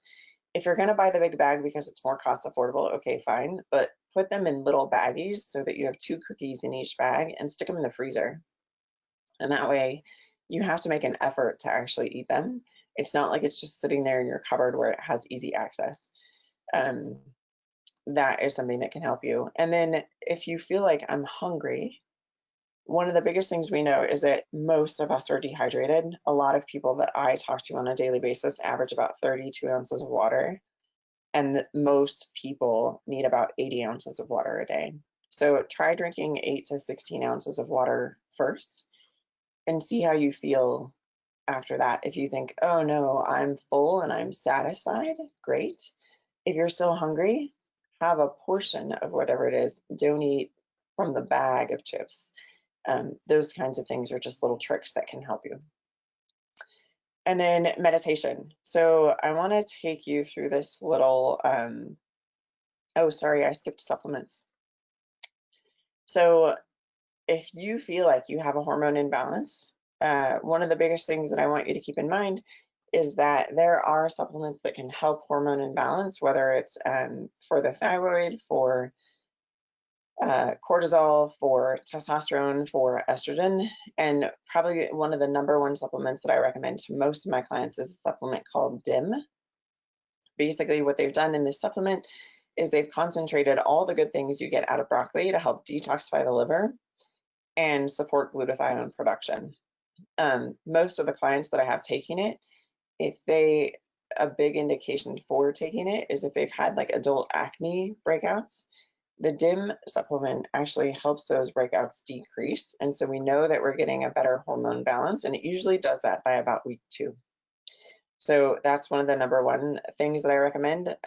if you're going to buy the big bag because it's more cost affordable, okay, fine. But put them in little baggies so that you have 2 cookies in each bag and stick them in the freezer. And that way you have to make an effort to actually eat them. It's not like it's just sitting there in your cupboard where it has easy access. That is something that can help you. And then if you feel like I'm hungry, one of the biggest things we know is that most of us are dehydrated. A lot of people that I talk to on a daily basis average about 32 ounces of water, and most people need about 80 ounces of water a day. So try drinking 8 to 16 ounces of water first and see how you feel after that. If you think, oh no, I'm full and I'm satisfied, great. If you're still hungry, have a portion of whatever it is. Don't eat from the bag of chips. Those kinds of things are just little tricks that can help you. And then meditation. So I want to take you through this little, oh, sorry, I skipped supplements. So if you feel like you have a hormone imbalance, one of the biggest things that I want you to keep in mind is that there are supplements that can help hormone imbalance, whether it's for the thyroid, for cortisol, for testosterone, for estrogen. And probably one of the #1 supplements that I recommend to most of my clients is a supplement called DIM. Basically, what they've done in this supplement is they've concentrated all the good things you get out of broccoli to help detoxify the liver and support glutathione production. Most of the clients that I have taking it, a big indication for taking it is if they've had like adult acne breakouts, the DIM supplement actually helps those breakouts decrease. And so we know that we're getting a better hormone balance, and it usually does that by about week 2. So that's one of the #1 things that I recommend.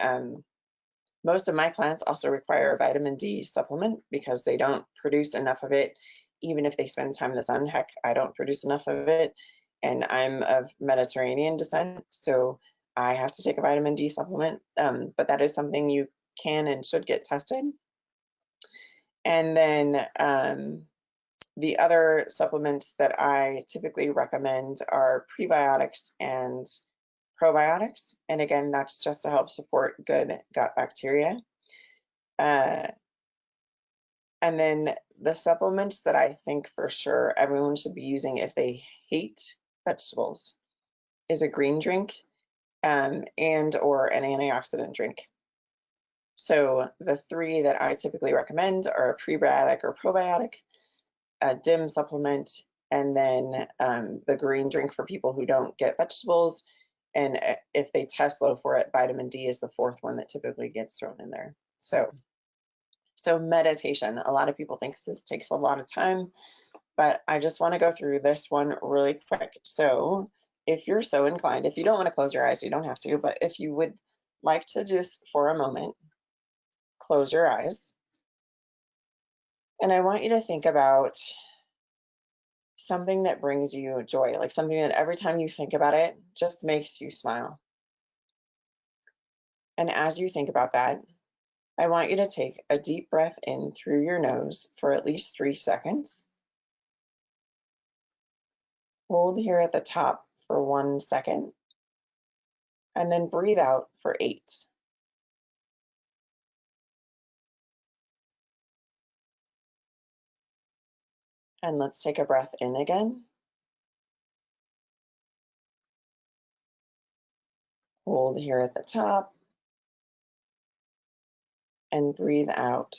Most of my clients also require a vitamin D supplement because they don't produce enough of it, even if they spend time in the sun. Heck, I don't produce enough of it, and I'm of Mediterranean descent, so I have to take a vitamin D supplement. But that is something you can and should get tested. And then the other supplements that I typically recommend are prebiotics and probiotics. And again, that's just to help support good gut bacteria. And then the supplements that I think for sure everyone should be using if they hate vegetables is a green drink and or an antioxidant drink. So the 3 that I typically recommend are a prebiotic or probiotic, a DIM supplement, and then the green drink for people who don't get vegetables. And if they test low for it, vitamin D is the 4th one that typically gets thrown in there. So meditation. A lot of people think this takes a lot of time, but I just want to go through this one really quick. So if you're so inclined, if you don't want to close your eyes, you don't have to, but if you would like to just for a moment, close your eyes. And I want you to think about something that brings you joy, like something that every time you think about it, just makes you smile. And as you think about that, I want you to take a deep breath in through your nose for at least 3 seconds. Hold here at the top for 1 second, and then breathe out for 8. And let's take a breath in again. Hold here at the top and breathe out.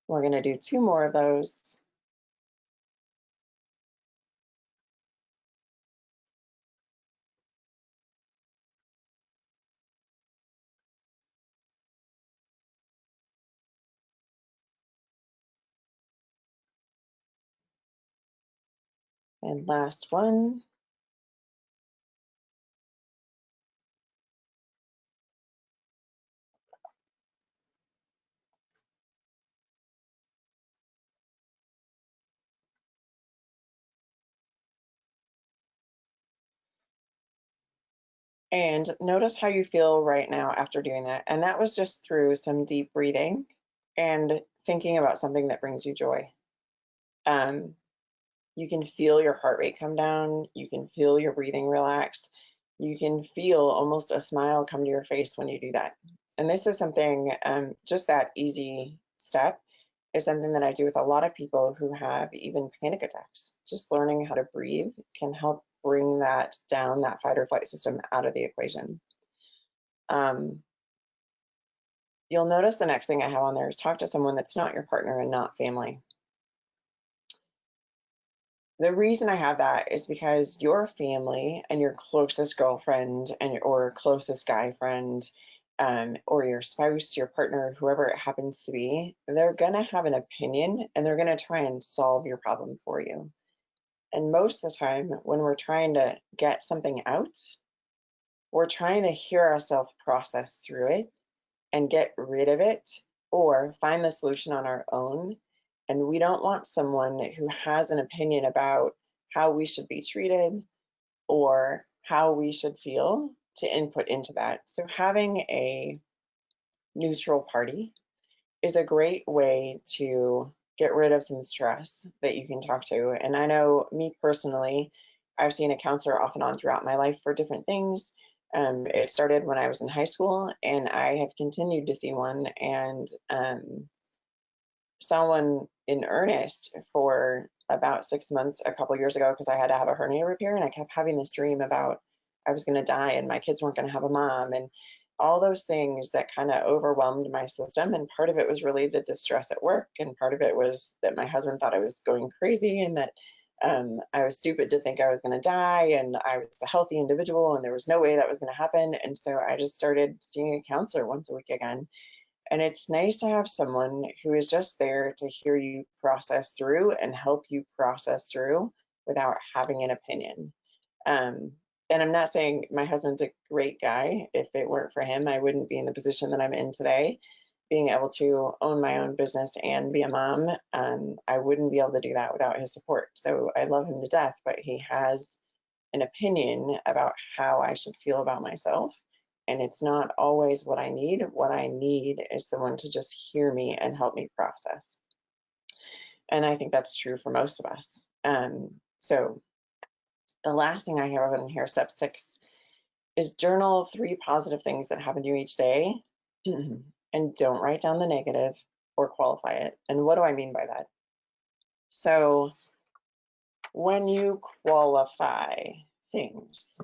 We're going to do 2 more of those. And last one. And notice how you feel right now after doing that. And that was just through some deep breathing and thinking about something that brings you joy. You can feel your heart rate come down. You can feel your breathing relax. You can feel almost a smile come to your face when you do that. And this is something, just that easy step is something that I do with a lot of people who have even panic attacks. Just learning how to breathe can help bring that down, that fight or flight system out of the equation. You'll notice the next thing I have on there is talk to someone that's not your partner and not family. The reason I have that is because your family and your closest girlfriend or closest guy friend, or your spouse, your partner, whoever it happens to be, they're going to have an opinion and they're going to try and solve your problem for you. And most of the time when we're trying to get something out, we're trying to hear ourselves process through it and get rid of it or find the solution on our own. And we don't want someone who has an opinion about how we should be treated or how we should feel to input into that. So having a neutral party is a great way to get rid of some stress that you can talk to. And I know me personally, I've seen a counselor off and on throughout my life for different things. It started when I was in high school, and I have continued to see one and saw one in earnest for about 6 months a couple years ago because I had to have a hernia repair, and I kept having this dream about I was going to die and my kids weren't going to have a mom and all those things that kind of overwhelmed my system. And part of it was related to stress at work, and part of it was that my husband thought I was going crazy and that I was stupid to think I was going to die, and I was a healthy individual and there was no way that was going to happen. And so I just started seeing a counselor once a week again. And it's nice to have someone who is just there to hear you process through and help you process through without having an opinion. And I'm not saying my husband's a great guy. If it weren't for him, I wouldn't be in the position that I'm in today, being able to own my own business and be a mom. I wouldn't be able to do that without his support. So I love him to death, but he has an opinion about how I should feel about myself. And it's not always what I need. What I need is someone to just hear me and help me process. And I think that's true for most of us. So the last thing I have on here, step 6, is journal 3 positive things that happen to you each day and don't write down the negative or qualify it. And what do I mean by that? So when you qualify things,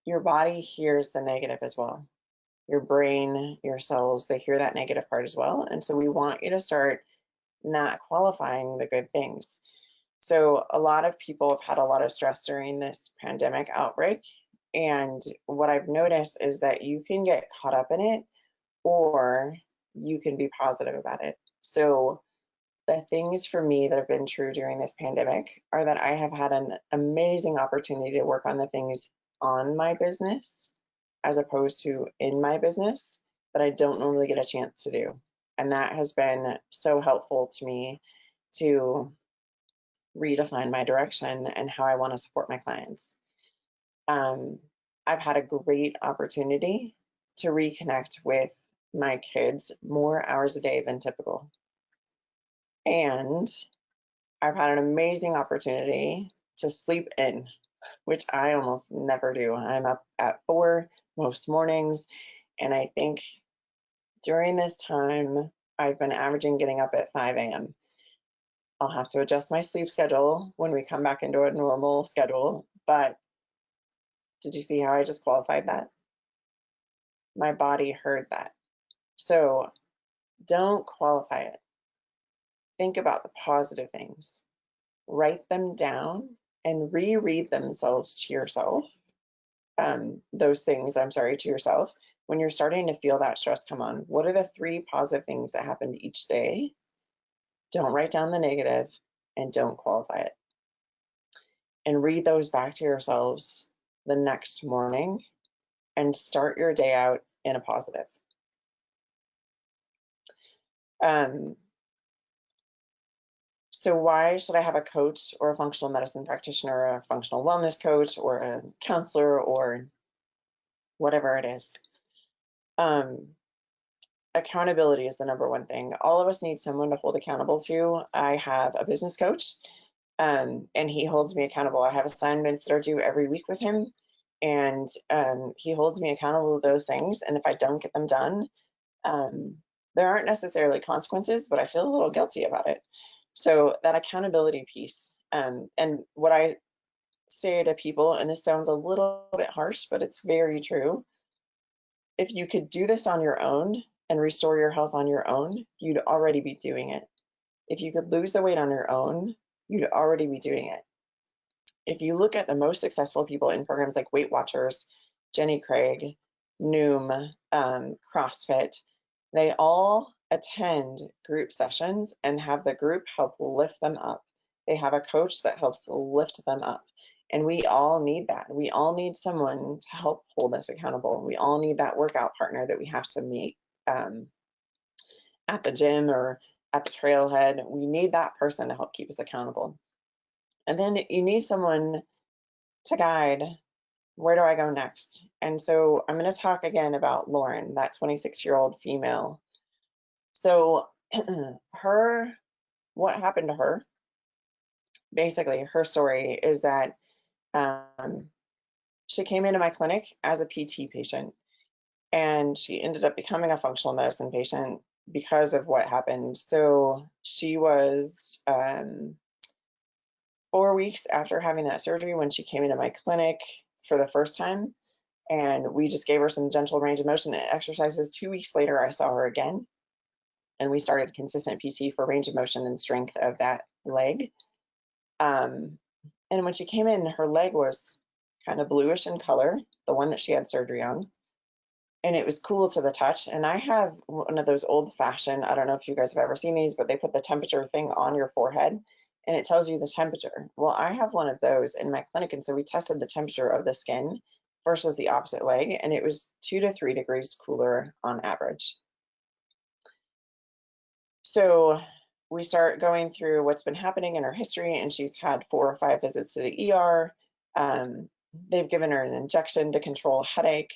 your body hears the negative as well. Your brain, your cells, they hear that negative part as well. And so we want you to start not qualifying the good things. So a lot of people have had a lot of stress during this pandemic outbreak. And what I've noticed is that you can get caught up in it or you can be positive about it. So the things for me that have been true during this pandemic are that I have had an amazing opportunity to work on the things on my business as opposed to in my business that I don't normally get a chance to do. And that has been so helpful to me to redefine my direction and how I want to support my clients. I've had a great opportunity to reconnect with my kids more hours a day than typical. And I've had an amazing opportunity to sleep in, which I almost never do. I'm up at 4 most mornings, and I think during this time, I've been averaging getting up at 5 a.m. I'll have to adjust my sleep schedule when we come back into a normal schedule, but did you see how I just qualified that? My body heard that. So don't qualify it. Think about the positive things. Write them down and reread themselves to yourself. Those things, to yourself. When you're starting to feel that stress come on, what are the 3 positive things that happened each day? Don't write down the negative and don't qualify it. And read those back to yourselves the next morning and start your day out in a positive. So why should I have a coach or a functional medicine practitioner or a functional wellness coach or a counselor or whatever it is? Accountability is the number one thing. All of us need someone to hold accountable to. I have a business coach, and he holds me accountable. I have assignments that are due every week with him, and he holds me accountable to those things. And if I don't get them done, there aren't necessarily consequences, but I feel a little guilty about it. So that accountability piece, and what I say to people, and this sounds a little bit harsh, but it's very true. If you could do this on your own and restore your health on your own, you'd already be doing it. If you could lose the weight on your own, you'd already be doing it. If you look at the most successful people in programs like Weight Watchers, Jenny Craig, Noom, CrossFit, they all attend group sessions and have the group help lift them up. They have a coach that helps lift them up. And we all need that. We all need someone to help hold us accountable. We all need that workout partner that we have to meet at the gym or at the trailhead. We need that person to help keep us accountable. And then you need someone to guide, where do I go next? And so I'm going to talk again about Lauren, that 26-year-old female. So what happened to her, basically her story is that she came into my clinic as a PT patient, and she ended up becoming a functional medicine patient because of what happened. So she was 4 weeks after having that surgery when she came into my clinic for the first time, and we just gave her some gentle range of motion exercises. 2 weeks later, I saw her again, and we started consistent PT for range of motion and strength of that leg. And when she came in, her leg was kind of bluish in color, the one that she had surgery on, and it was cool to the touch. And I have one of those old-fashioned, I don't know if you guys have ever seen these, but they put the temperature thing on your forehead and it tells you the temperature. Well, I have one of those in my clinic, and so we tested the temperature of the skin versus the opposite leg, and it was 2 to 3 degrees cooler on average. So we start going through what's been happening in her history, and she's had 4 or 5 visits to the ER. They've given her an injection to control a headache.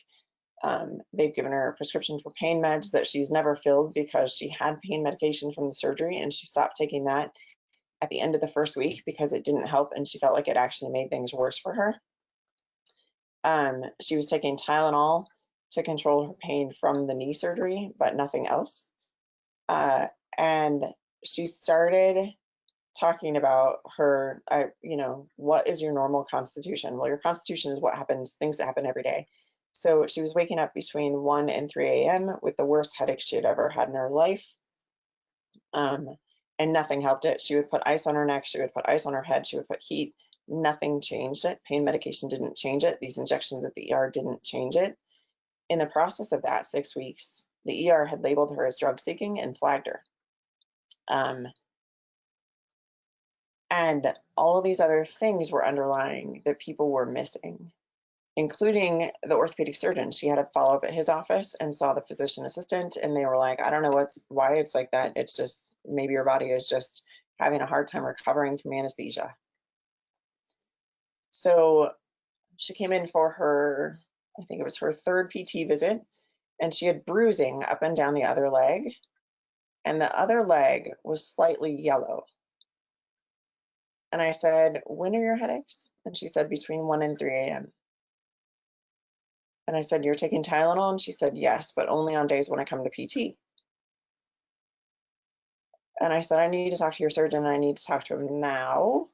They've given her a prescription for pain meds that she's never filled because she had pain medication from the surgery, and she stopped taking that at the end of the first week because it didn't help, and she felt like it actually made things worse for her. She was taking Tylenol to control her pain from the knee surgery, but nothing else. And she started talking about her, what is your normal constitution? Well, your constitution is what happens, things that happen every day. So she was waking up between 1 and 3 a.m. with the worst headache she had ever had in her life. And nothing helped it. She would put ice on her neck, she would put ice on her head, she would put heat. Nothing changed it. Pain medication didn't change it. These injections at the ER didn't change it. In the process of that 6 weeks, the ER had labeled her as drug seeking and flagged her. And all of these other things were underlying that people were missing, including the orthopedic surgeon. She had a follow-up at his office and saw the physician assistant, and they were like, I don't know why it's like that. It's just, maybe your body is just having a hard time recovering from anesthesia. So she came in for her, I think it was her 3rd PT visit, and she had bruising up and down the other leg, and the other leg was slightly yellow. And I said, when are your headaches? And she said, between 1 and 3 a.m. And I said, you're taking Tylenol? And she said, yes, but only on days when I come to PT. And I said, I need to talk to your surgeon. I need to talk to him now.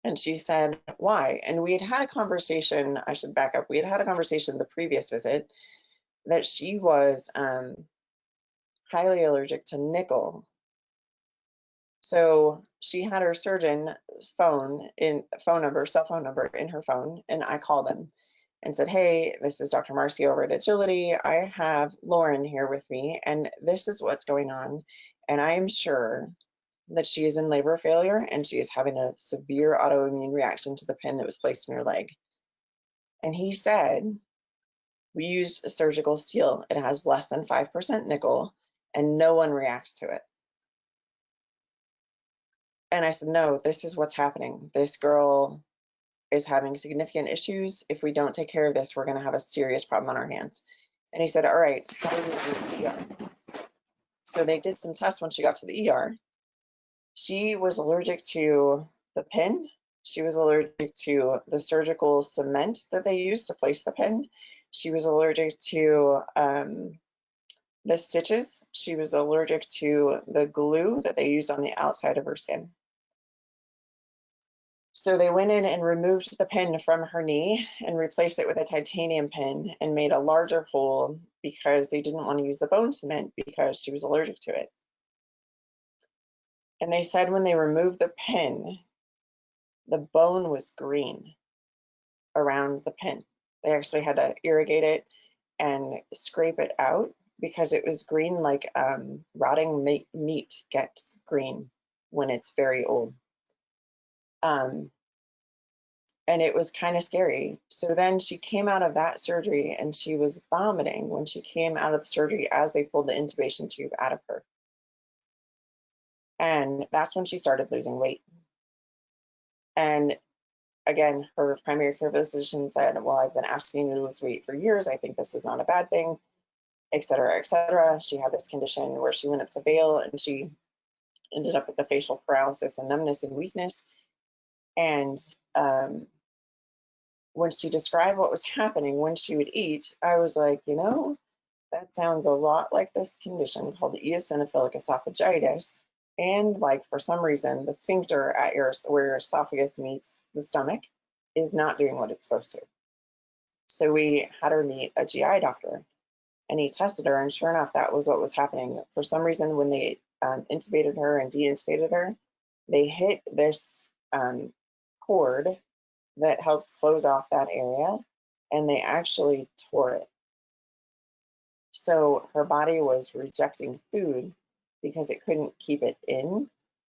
And she said, why? And we had had a conversation, I should back up. We had had a conversation the previous visit that she was highly allergic to nickel. So she had her surgeon cell phone number in her phone, and I called them and said, hey, this is Dr. Marcy over at Agility. I have Lauren here with me, and this is what's going on. And I am sure that she is in labor failure, and she is having a severe autoimmune reaction to the pin that was placed in her leg. And he said, we used surgical steel. It has less than 5% nickel, and no one reacts to it. And I said, no, this is what's happening. This girl is having significant issues. If we don't take care of this, we're going to have a serious problem on our hands. And he said, all right, how do we do the ER? So they did some tests when she got to the ER. She was allergic to the pin. She was allergic to the surgical cement that they used to place the pin. She was allergic to the stitches. She was allergic to the glue that they used on the outside of her skin. So they went in and removed the pin from her knee and replaced it with a titanium pin and made a larger hole because they didn't want to use the bone cement because she was allergic to it. And they said when they removed the pin, the bone was green around the pin. They actually had to irrigate it and scrape it out because it was green, like rotting meat gets green when it's very old. And it was kind of scary. So then she came out of that surgery and she was vomiting when she came out of the surgery as they pulled the intubation tube out of her. And that's when she started losing weight. And again, her primary care physician said, well, I've been asking you to lose weight for years. I think this is not a bad thing, et cetera, et cetera. She had this condition where she went up to bail and she ended up with the facial paralysis and numbness and weakness. And when she described what was happening when she would eat, I was like, you know, that sounds a lot like this condition called eosinophilic esophagitis. And like for some reason, the sphincter at where your esophagus meets the stomach is not doing what it's supposed to. So we had her meet a GI doctor and he tested her, and sure enough, that was what was happening. For some reason, when they intubated her and de-intubated her, they hit this cord that helps close off that area, and they actually tore it. So her body was rejecting food because it couldn't keep it in,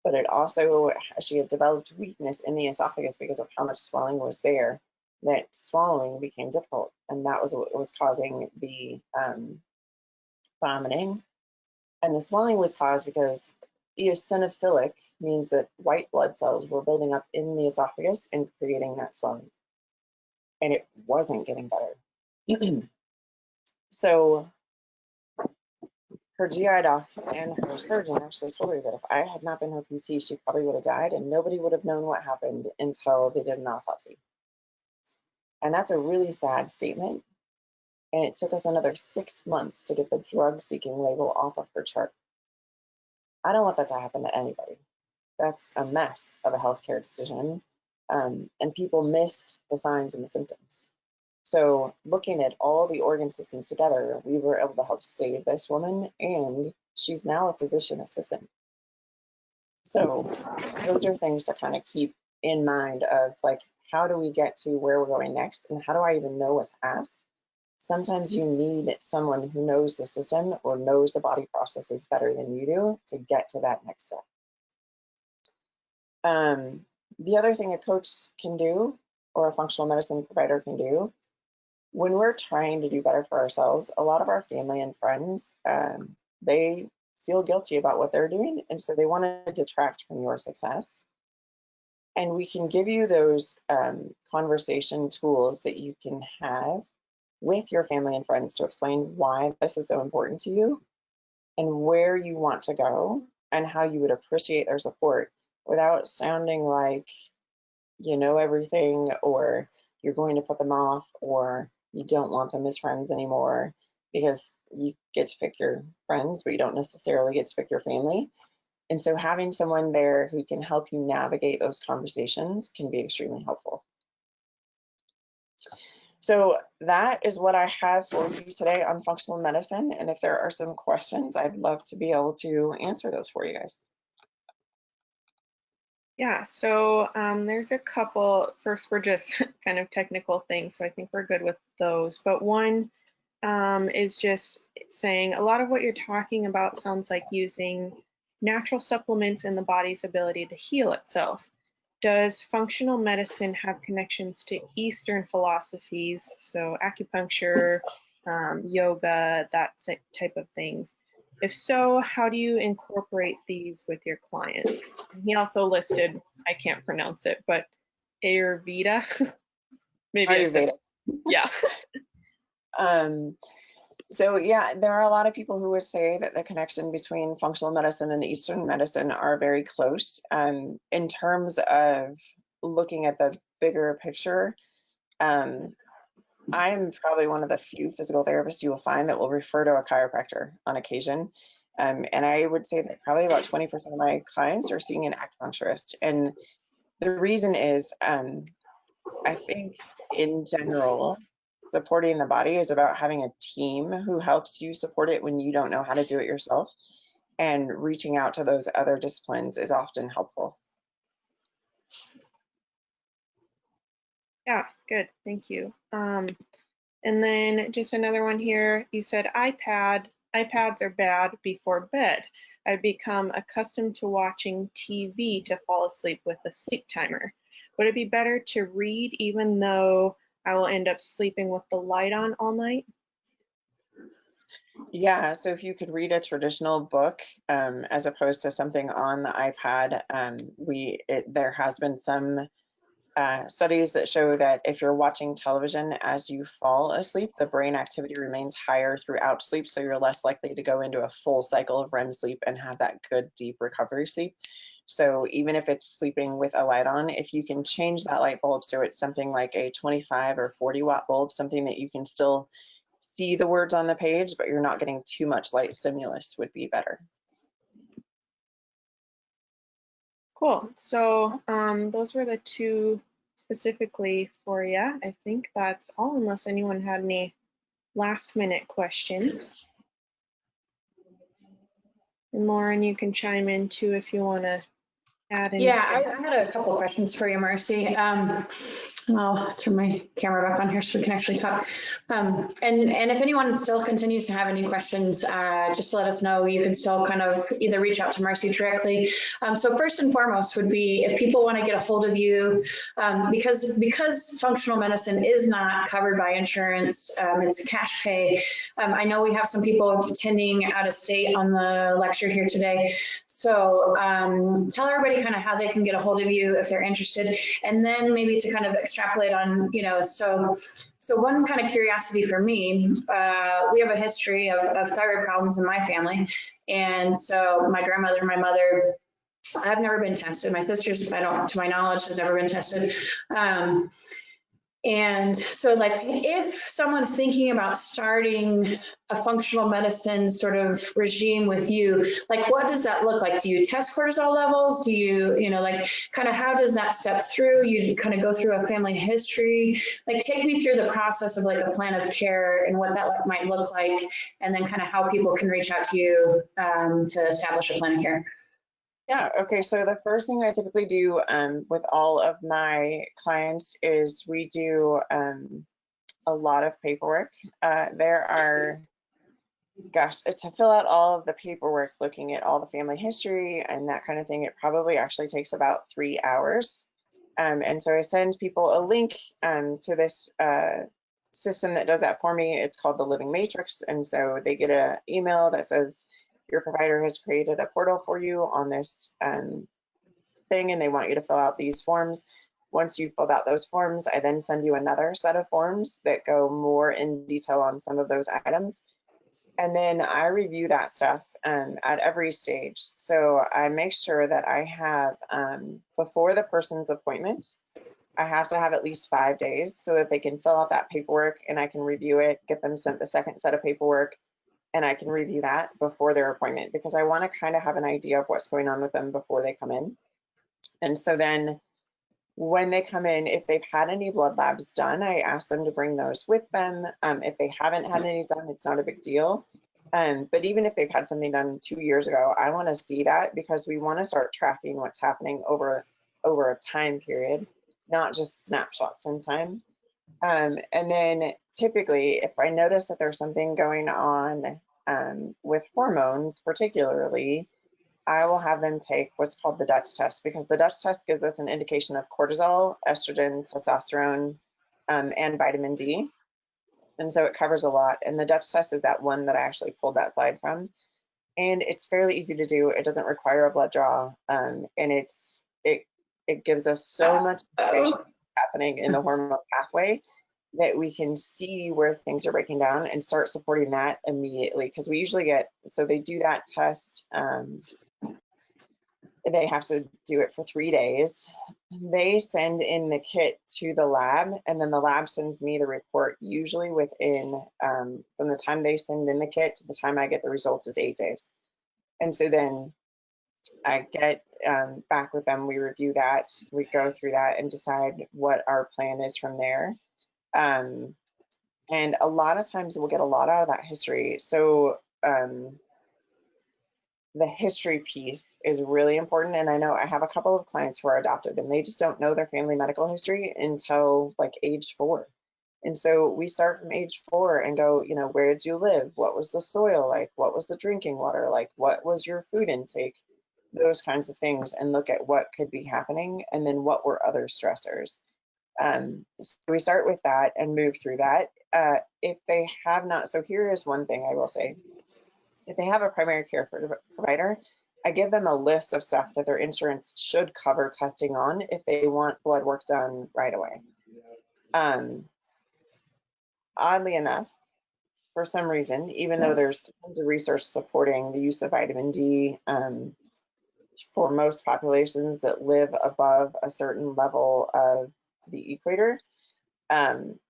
but it also, she had developed weakness in the esophagus because of how much swelling was there, that swallowing became difficult. And that was what was causing the vomiting. And the swelling was caused because eosinophilic means that white blood cells were building up in the esophagus and creating that swelling. And it wasn't getting better. So her GI doc and her surgeon actually told her that if I had not been her PC, she probably would have died and nobody would have known what happened until they did an autopsy. And that's a really sad statement. And it took us another 6 months to get the drug-seeking label off of her chart. I don't want that to happen to anybody. That's a mess of a healthcare decision. And people missed the signs and the symptoms. So looking at all the organ systems together, we were able to help save this woman, and she's now a physician assistant. So those are things to kind of keep in mind of like, how do we get to where we're going next, and how do I even know what to ask? Sometimes you need someone who knows the system or knows the body processes better than you do to get to that next step. The other thing a coach can do, or a functional medicine provider can do, when we're trying to do better for ourselves, a lot of our family and friends, they feel guilty about what they're doing, and so they want to detract from your success. And we can give you those conversation tools that you can have with your family and friends to explain why this is so important to you and where you want to go and how you would appreciate their support without sounding like you know everything, or you're going to put them off, or you don't want them as friends anymore, because you get to pick your friends, but you don't necessarily get to pick your family. And so having someone there who can help you navigate those conversations can be extremely helpful. So that is what I have for you today on functional medicine. And if there are some questions, I'd love to be able to answer those for you guys. Yeah, so there's a couple. First, we're just kind of technical things, so I think we're good with those. But one is just saying a lot of what you're talking about sounds like using natural supplements in the body's ability to heal itself. Does functional medicine have connections to Eastern philosophies, so acupuncture, yoga, that type of things? If so, how do you incorporate these with your clients? And he also listed, I can't pronounce it, but Ayurveda. Maybe I said, yeah. So yeah, there are a lot of people who would say that the connection between functional medicine and Eastern medicine are very close. In terms of looking at the bigger picture, I'm probably one of the few physical therapists you will find that will refer to a chiropractor on occasion. And I would say that probably about 20% of my clients are seeing an acupuncturist. And the reason is, I think in general, supporting the body is about having a team who helps you support it when you don't know how to do it yourself. And reaching out to those other disciplines is often helpful. Yeah, good. Thank you. And then just another one here. You said iPads are bad before bed. I've become accustomed to watching TV to fall asleep with a sleep timer. Would it be better to read even though I will end up sleeping with the light on all night? Yeah, so if you could read a traditional book as opposed to something on the iPad, there has been some studies that show that if you're watching television as you fall asleep, the brain activity remains higher throughout sleep, so you're less likely to go into a full cycle of REM sleep and have that good deep recovery sleep. So even if it's sleeping with a light on, if you can change that light bulb so it's something like a 25 or 40 watt bulb, something that you can still see the words on the page, but you're not getting too much light stimulus, would be better. Cool. So those were the two specifically for you. I think that's all, unless anyone had any last minute questions. And Lauren, you can chime in too if you want to add anything. Yeah, I had a couple questions for you, Marcy. I'll turn my camera back on here so we can actually talk. And if anyone still continues to have any questions, just let us know. You can still kind of either reach out to Marcy directly. So first and foremost would be if people want to get a hold of you, because functional medicine is not covered by insurance, it's cash pay. I know we have some people attending out of state on the lecture here today. So tell everybody kind of how they can get a hold of you if they're interested, and then maybe to kind of extrapolate on, so one kind of curiosity for me, we have a history of thyroid problems in my family, and so my grandmother, my mother, I've never been tested. My sister's, to my knowledge, has never been tested. And so like if someone's thinking about starting a functional medicine sort of regime with you, like what does that look like? Do you test cortisol levels? Do you, like kind of how does that step through? You kind of go through a family history, like take me through the process of like a plan of care and what that might look like, and then kind of how people can reach out to you to establish a plan of care. Yeah, okay, so the first thing I typically do with all of my clients is we do a lot of paperwork. There are, gosh, to fill out all of the paperwork, looking at all the family history and that kind of thing, it probably actually takes about 3 hours. And so I send people a link to this system that does that for me. It's called the Living Matrix. And so they get an email that says, your provider has created a portal for you on this thing, and they want you to fill out these forms. Once you've filled out those forms, I then send you another set of forms that go more in detail on some of those items. And then I review that stuff at every stage. So I make sure that I have, before the person's appointment, I have to have at least 5 days so that they can fill out that paperwork and I can review it, get them sent the second set of paperwork, and I can review that before their appointment because I want to kind of have an idea of what's going on with them before they come in. And so then when they come in, if they've had any blood labs done, I ask them to bring those with them. If they haven't had any done, it's not a big deal. But even if they've had something done 2 years ago, I want to see that because we want to start tracking what's happening over a time period, not just snapshots in time. And then typically, if I notice that there's something going on with hormones, particularly, I will have them take what's called the Dutch test because the Dutch test gives us an indication of cortisol, estrogen, testosterone, and vitamin D. And so it covers a lot. And the Dutch test is that one that I actually pulled that slide from. and it's fairly easy to do. It doesn't require a blood draw, and it gives us so much information happening in the hormonal pathway that we can see where things are breaking down and start supporting that immediately. Because we usually get, so they do that test, they have to do it for 3 days. They send in the kit to the lab, and then the lab sends me the report, usually within, from the time they send in the kit to the time I get the results is 8 days. And so then I get back with them, we review that, we go through that and decide what our plan is from there. And a lot of times we'll get a lot out of that history. So the history piece is really important. And I know I have a couple of clients who are adopted and they just don't know their family medical history until like age 4. And so we start from age 4 and go, you know, where did you live? What was the soil like? What was the drinking water like? What was your food intake? Those kinds of things, and look at what could be happening and then what were other stressors. So we start with that and move through that. If they have not, so here is one thing I will say. If they have a primary care provider, I give them a list of stuff that their insurance should cover testing on if they want blood work done right away. Oddly enough, for some reason, even though there's tons of research supporting the use of vitamin D for most populations that live above a certain level of the equator,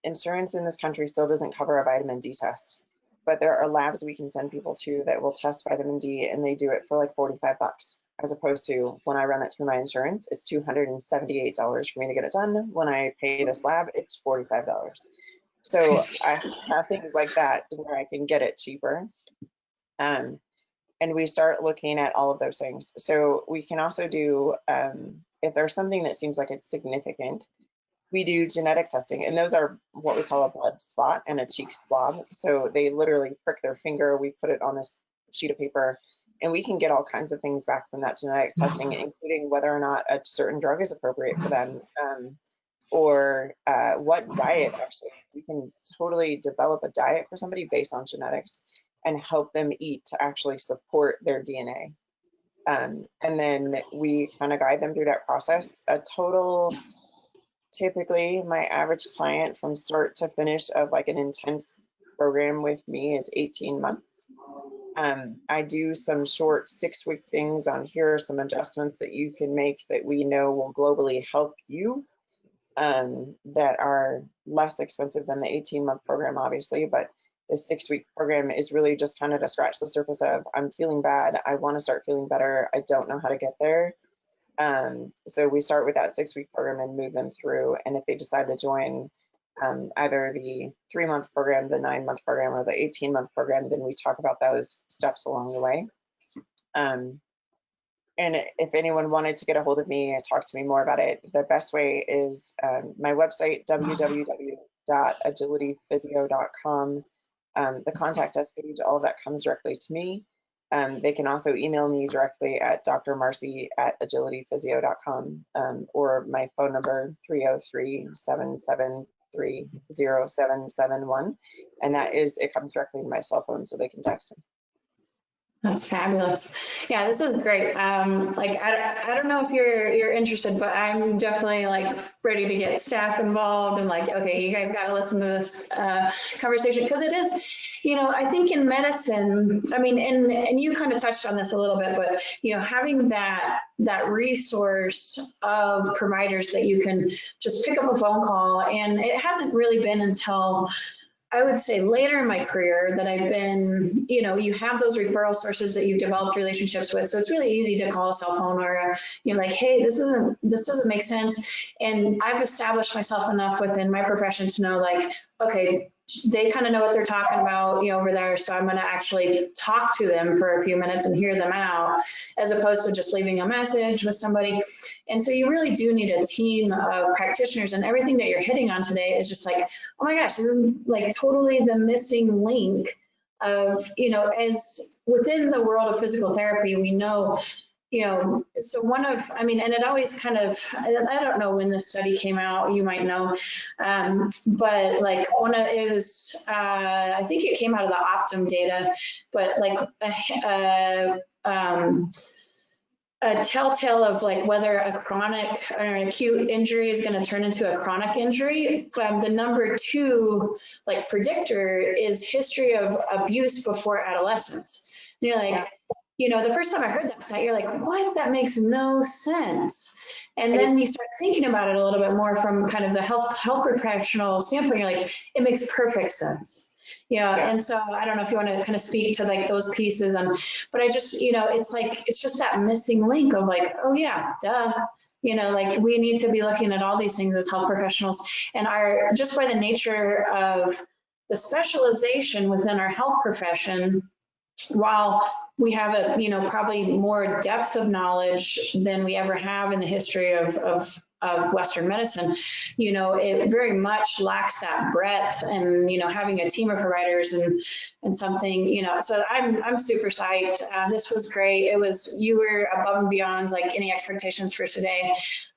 insurance in this country still doesn't cover a vitamin D test. But there are labs we can send people to that will test vitamin D, and they do it for like $45, as opposed to when I run it through my insurance, it's $278 for me to get it done. When I pay this lab, it's $45. So I have things like that where I can get it cheaper. And we start looking at all of those things. So we can also do, if there's something that seems like it's significant, we do genetic testing, and those are what we call a blood spot and a cheek swab. So they literally prick their finger, we put it on this sheet of paper, and we can get all kinds of things back from that genetic testing, including whether or not a certain drug is appropriate for them, or what diet. Actually, we can totally develop a diet for somebody based on genetics and help them eat to actually support their DNA. And then we kind of guide them through that process. A total, typically my average client from start to finish of like an intense program with me is 18 months. I do some short 6-week things on here are some adjustments that you can make that we know will globally help you, that are less expensive than the 18-month program, obviously, but the 6-week program is really just kind of to scratch the surface of, I'm feeling bad, I want to start feeling better, I don't know how to get there. So we start with that 6-week program and move them through. And if they decide to join either the 3-month program, the 9-month program, or the 18-month program, then we talk about those steps along the way. And if anyone wanted to get a hold of me and talk to me more about it, the best way is my website, www.agilityphysio.com. The contact us page, all of that comes directly to me. They can also email me directly at drmarcy@agilityphysio.com, or my phone number 303-773-0771. And that is, it comes directly to my cell phone, so they can text me. That's fabulous. Yeah, this is great. Like, I don't know if you're interested, but I'm definitely like ready to get staff involved and like, okay, you guys got to listen to this conversation, because it is, you know, I think in medicine, I mean, and you kind of touched on this a little bit, but you know, having that resource of providers that you can just pick up a phone call, and it hasn't really been until I would say later in my career that I've been, you know, you have those referral sources that you've developed relationships with. So it's really easy to call a cell phone or, you know, like, hey, this doesn't make sense. And I've established myself enough within my profession to know, like, okay, they kind of know what they're talking about, you know, over there. So I'm going to actually talk to them for a few minutes and hear them out, as opposed to just leaving a message with somebody. And so you really do need a team of practitioners, and everything that you're hitting on today is just like, oh my gosh, this is like totally the missing link of, you know, as within the world of physical therapy, we know so I mean, and it always kind of, I don't know when this study came out, you might know, but like I think it came out of the Optum data, but like a telltale of like whether a chronic or an acute injury is going to turn into a chronic injury. The number 2 like predictor is history of abuse before adolescence. And you're like, the first time I heard that stat, you're like, what? That makes no sense. And then you start thinking about it a little bit more from kind of the health professional standpoint. You're like, it makes perfect sense. And so I don't know if you want to kind of speak to like those pieces, but I just, it's just that missing link of like, oh yeah, duh. Like we need to be looking at all these things as health professionals, and just by the nature of the specialization within our health profession, while we have probably more depth of knowledge than we ever have in the history of Western medicine, it very much lacks that breadth and, having a team of providers and something, so I'm super psyched. This was great. You were above and beyond like any expectations for today.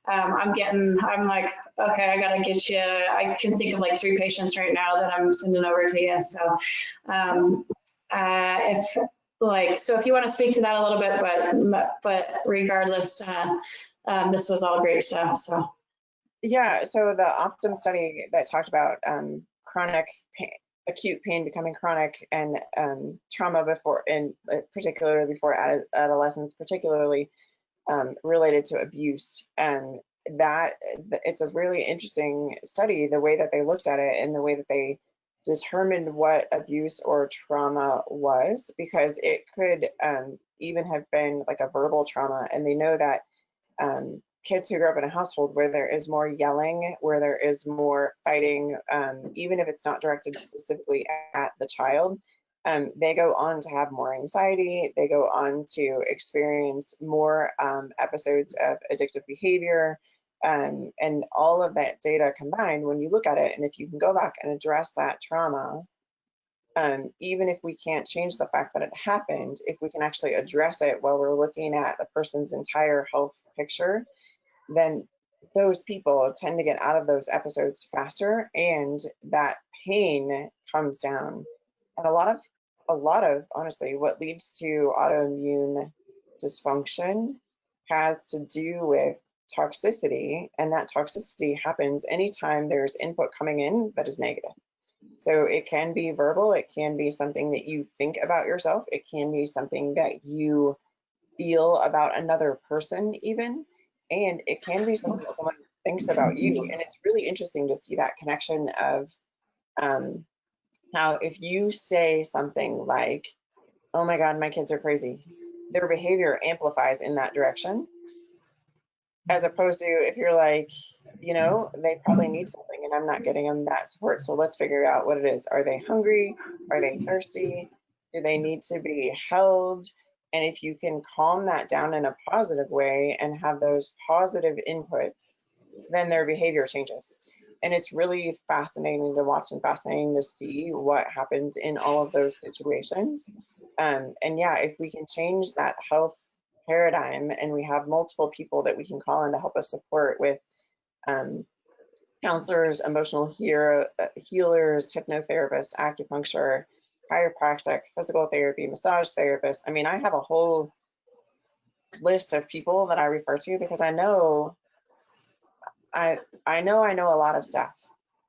I'm like, okay, I gotta get you. I can think of like 3 patients right now that I'm sending over to you. So, if you want to speak to that a little bit, but regardless, this was all great stuff. So yeah, so the Optum study that talked about chronic pain, acute pain becoming chronic, and trauma before, and particularly before adolescence, particularly related to abuse, and that it's a really interesting study, the way that they looked at it and the way that they determined what abuse or trauma was, because it could even have been like a verbal trauma. And they know that kids who grow up in a household where there is more yelling, where there is more fighting, even if it's not directed specifically at the child, they go on to have more anxiety. They go on to experience more episodes of addictive behavior. And all of that data combined, when you look at it, and if you can go back and address that trauma, even if we can't change the fact that it happened, if we can actually address it while we're looking at the person's entire health picture, then those people tend to get out of those episodes faster, and that pain comes down. And a lot of honestly, what leads to autoimmune dysfunction has to do with toxicity, and that toxicity happens anytime there's input coming in that is negative. So it can be verbal, it can be something that you think about yourself, it can be something that you feel about another person even, and it can be something that someone thinks about you. And it's really interesting to see that connection of how if you say something like, oh my God, my kids are crazy, their behavior amplifies in that direction. As opposed to if you're like, they probably need something and I'm not getting them that support. So let's figure out what it is. Are they hungry? Are they thirsty? Do they need to be held? And if you can calm that down in a positive way and have those positive inputs, then their behavior changes. And it's really fascinating to watch and fascinating to see what happens in all of those situations. And yeah, if we can change that health paradigm and we have multiple people that we can call in to help us support with counselors, emotional healers, hypnotherapists, acupuncture, chiropractic, physical therapy, massage therapists. I mean, I have a whole list of people that I refer to because I know a lot of stuff.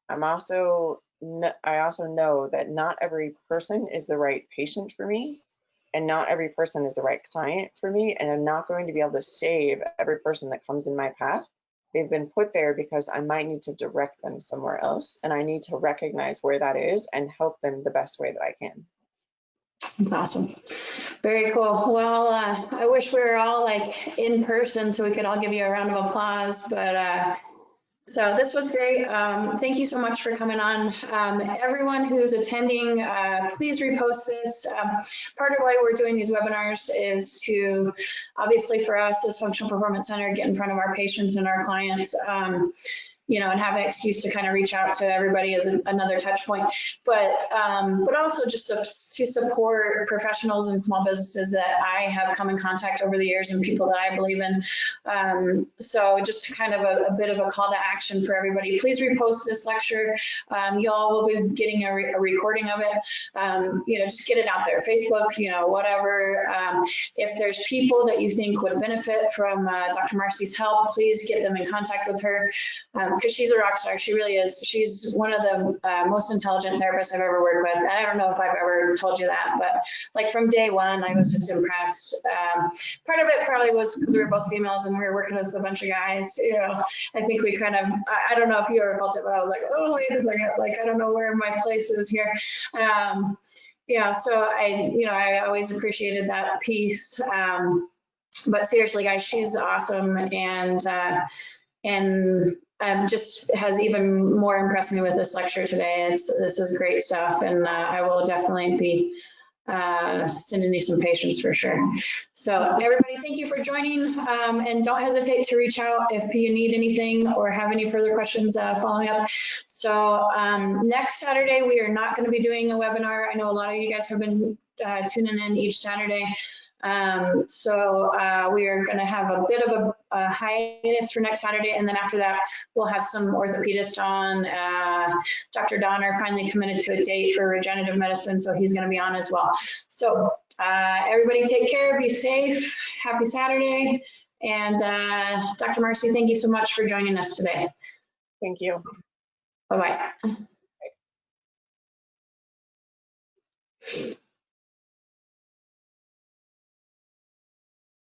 I also know that not every person is the right patient for me, and not every person is the right client for me, and I'm not going to be able to save every person that comes in my path. They've been put there because I might need to direct them somewhere else, and I need to recognize where that is and help them the best way that I can. That's awesome. Very cool. Well, I wish we were all like in person so we could all give you a round of applause, but so this was great. Thank you so much for coming on. Everyone who's attending, please repost this. Part of why we're doing these webinars is to, obviously for us as Functional Performance Center, get in front of our patients and our clients. and have an excuse to kind of reach out to everybody as another touch point. But also just to support professionals and small businesses that I have come in contact over the years and people that I believe in. So just kind of a bit of a call to action for everybody. Please repost this lecture. Y'all will be getting a recording of it. Just get it out there, Facebook, whatever. If there's people that you think would benefit from Dr. Marcy's help, please get them in contact with her, because she's a rock star. She really is. She's one of the most intelligent therapists I've ever worked with. And I don't know if I've ever told you that, but like from day one, I was just impressed. Part of it probably was because we were both females and we were working with a bunch of guys. I think we kind of, I don't know if you ever felt it, but I was like, oh, wait a second, like, I don't know where my place is here. Yeah, so I always appreciated that piece. But seriously, guys, she's awesome, and just has even more impressed me with this lecture today. This is great stuff, and I will definitely be sending you some patients for sure. So everybody, thank you for joining, and don't hesitate to reach out if you need anything or have any further questions following up. So next Saturday, we are not going to be doing a webinar. I know a lot of you guys have been tuning in each Saturday. So we are going to have a bit of a hiatus for next Saturday, and then after that we'll have some orthopedist on. Dr. Donner finally committed to a date for regenerative medicine, so he's going to be on as well. So everybody take care, be safe, happy Saturday, and Dr. Marcy, thank you so much for joining us today. Thank you. Bye-bye.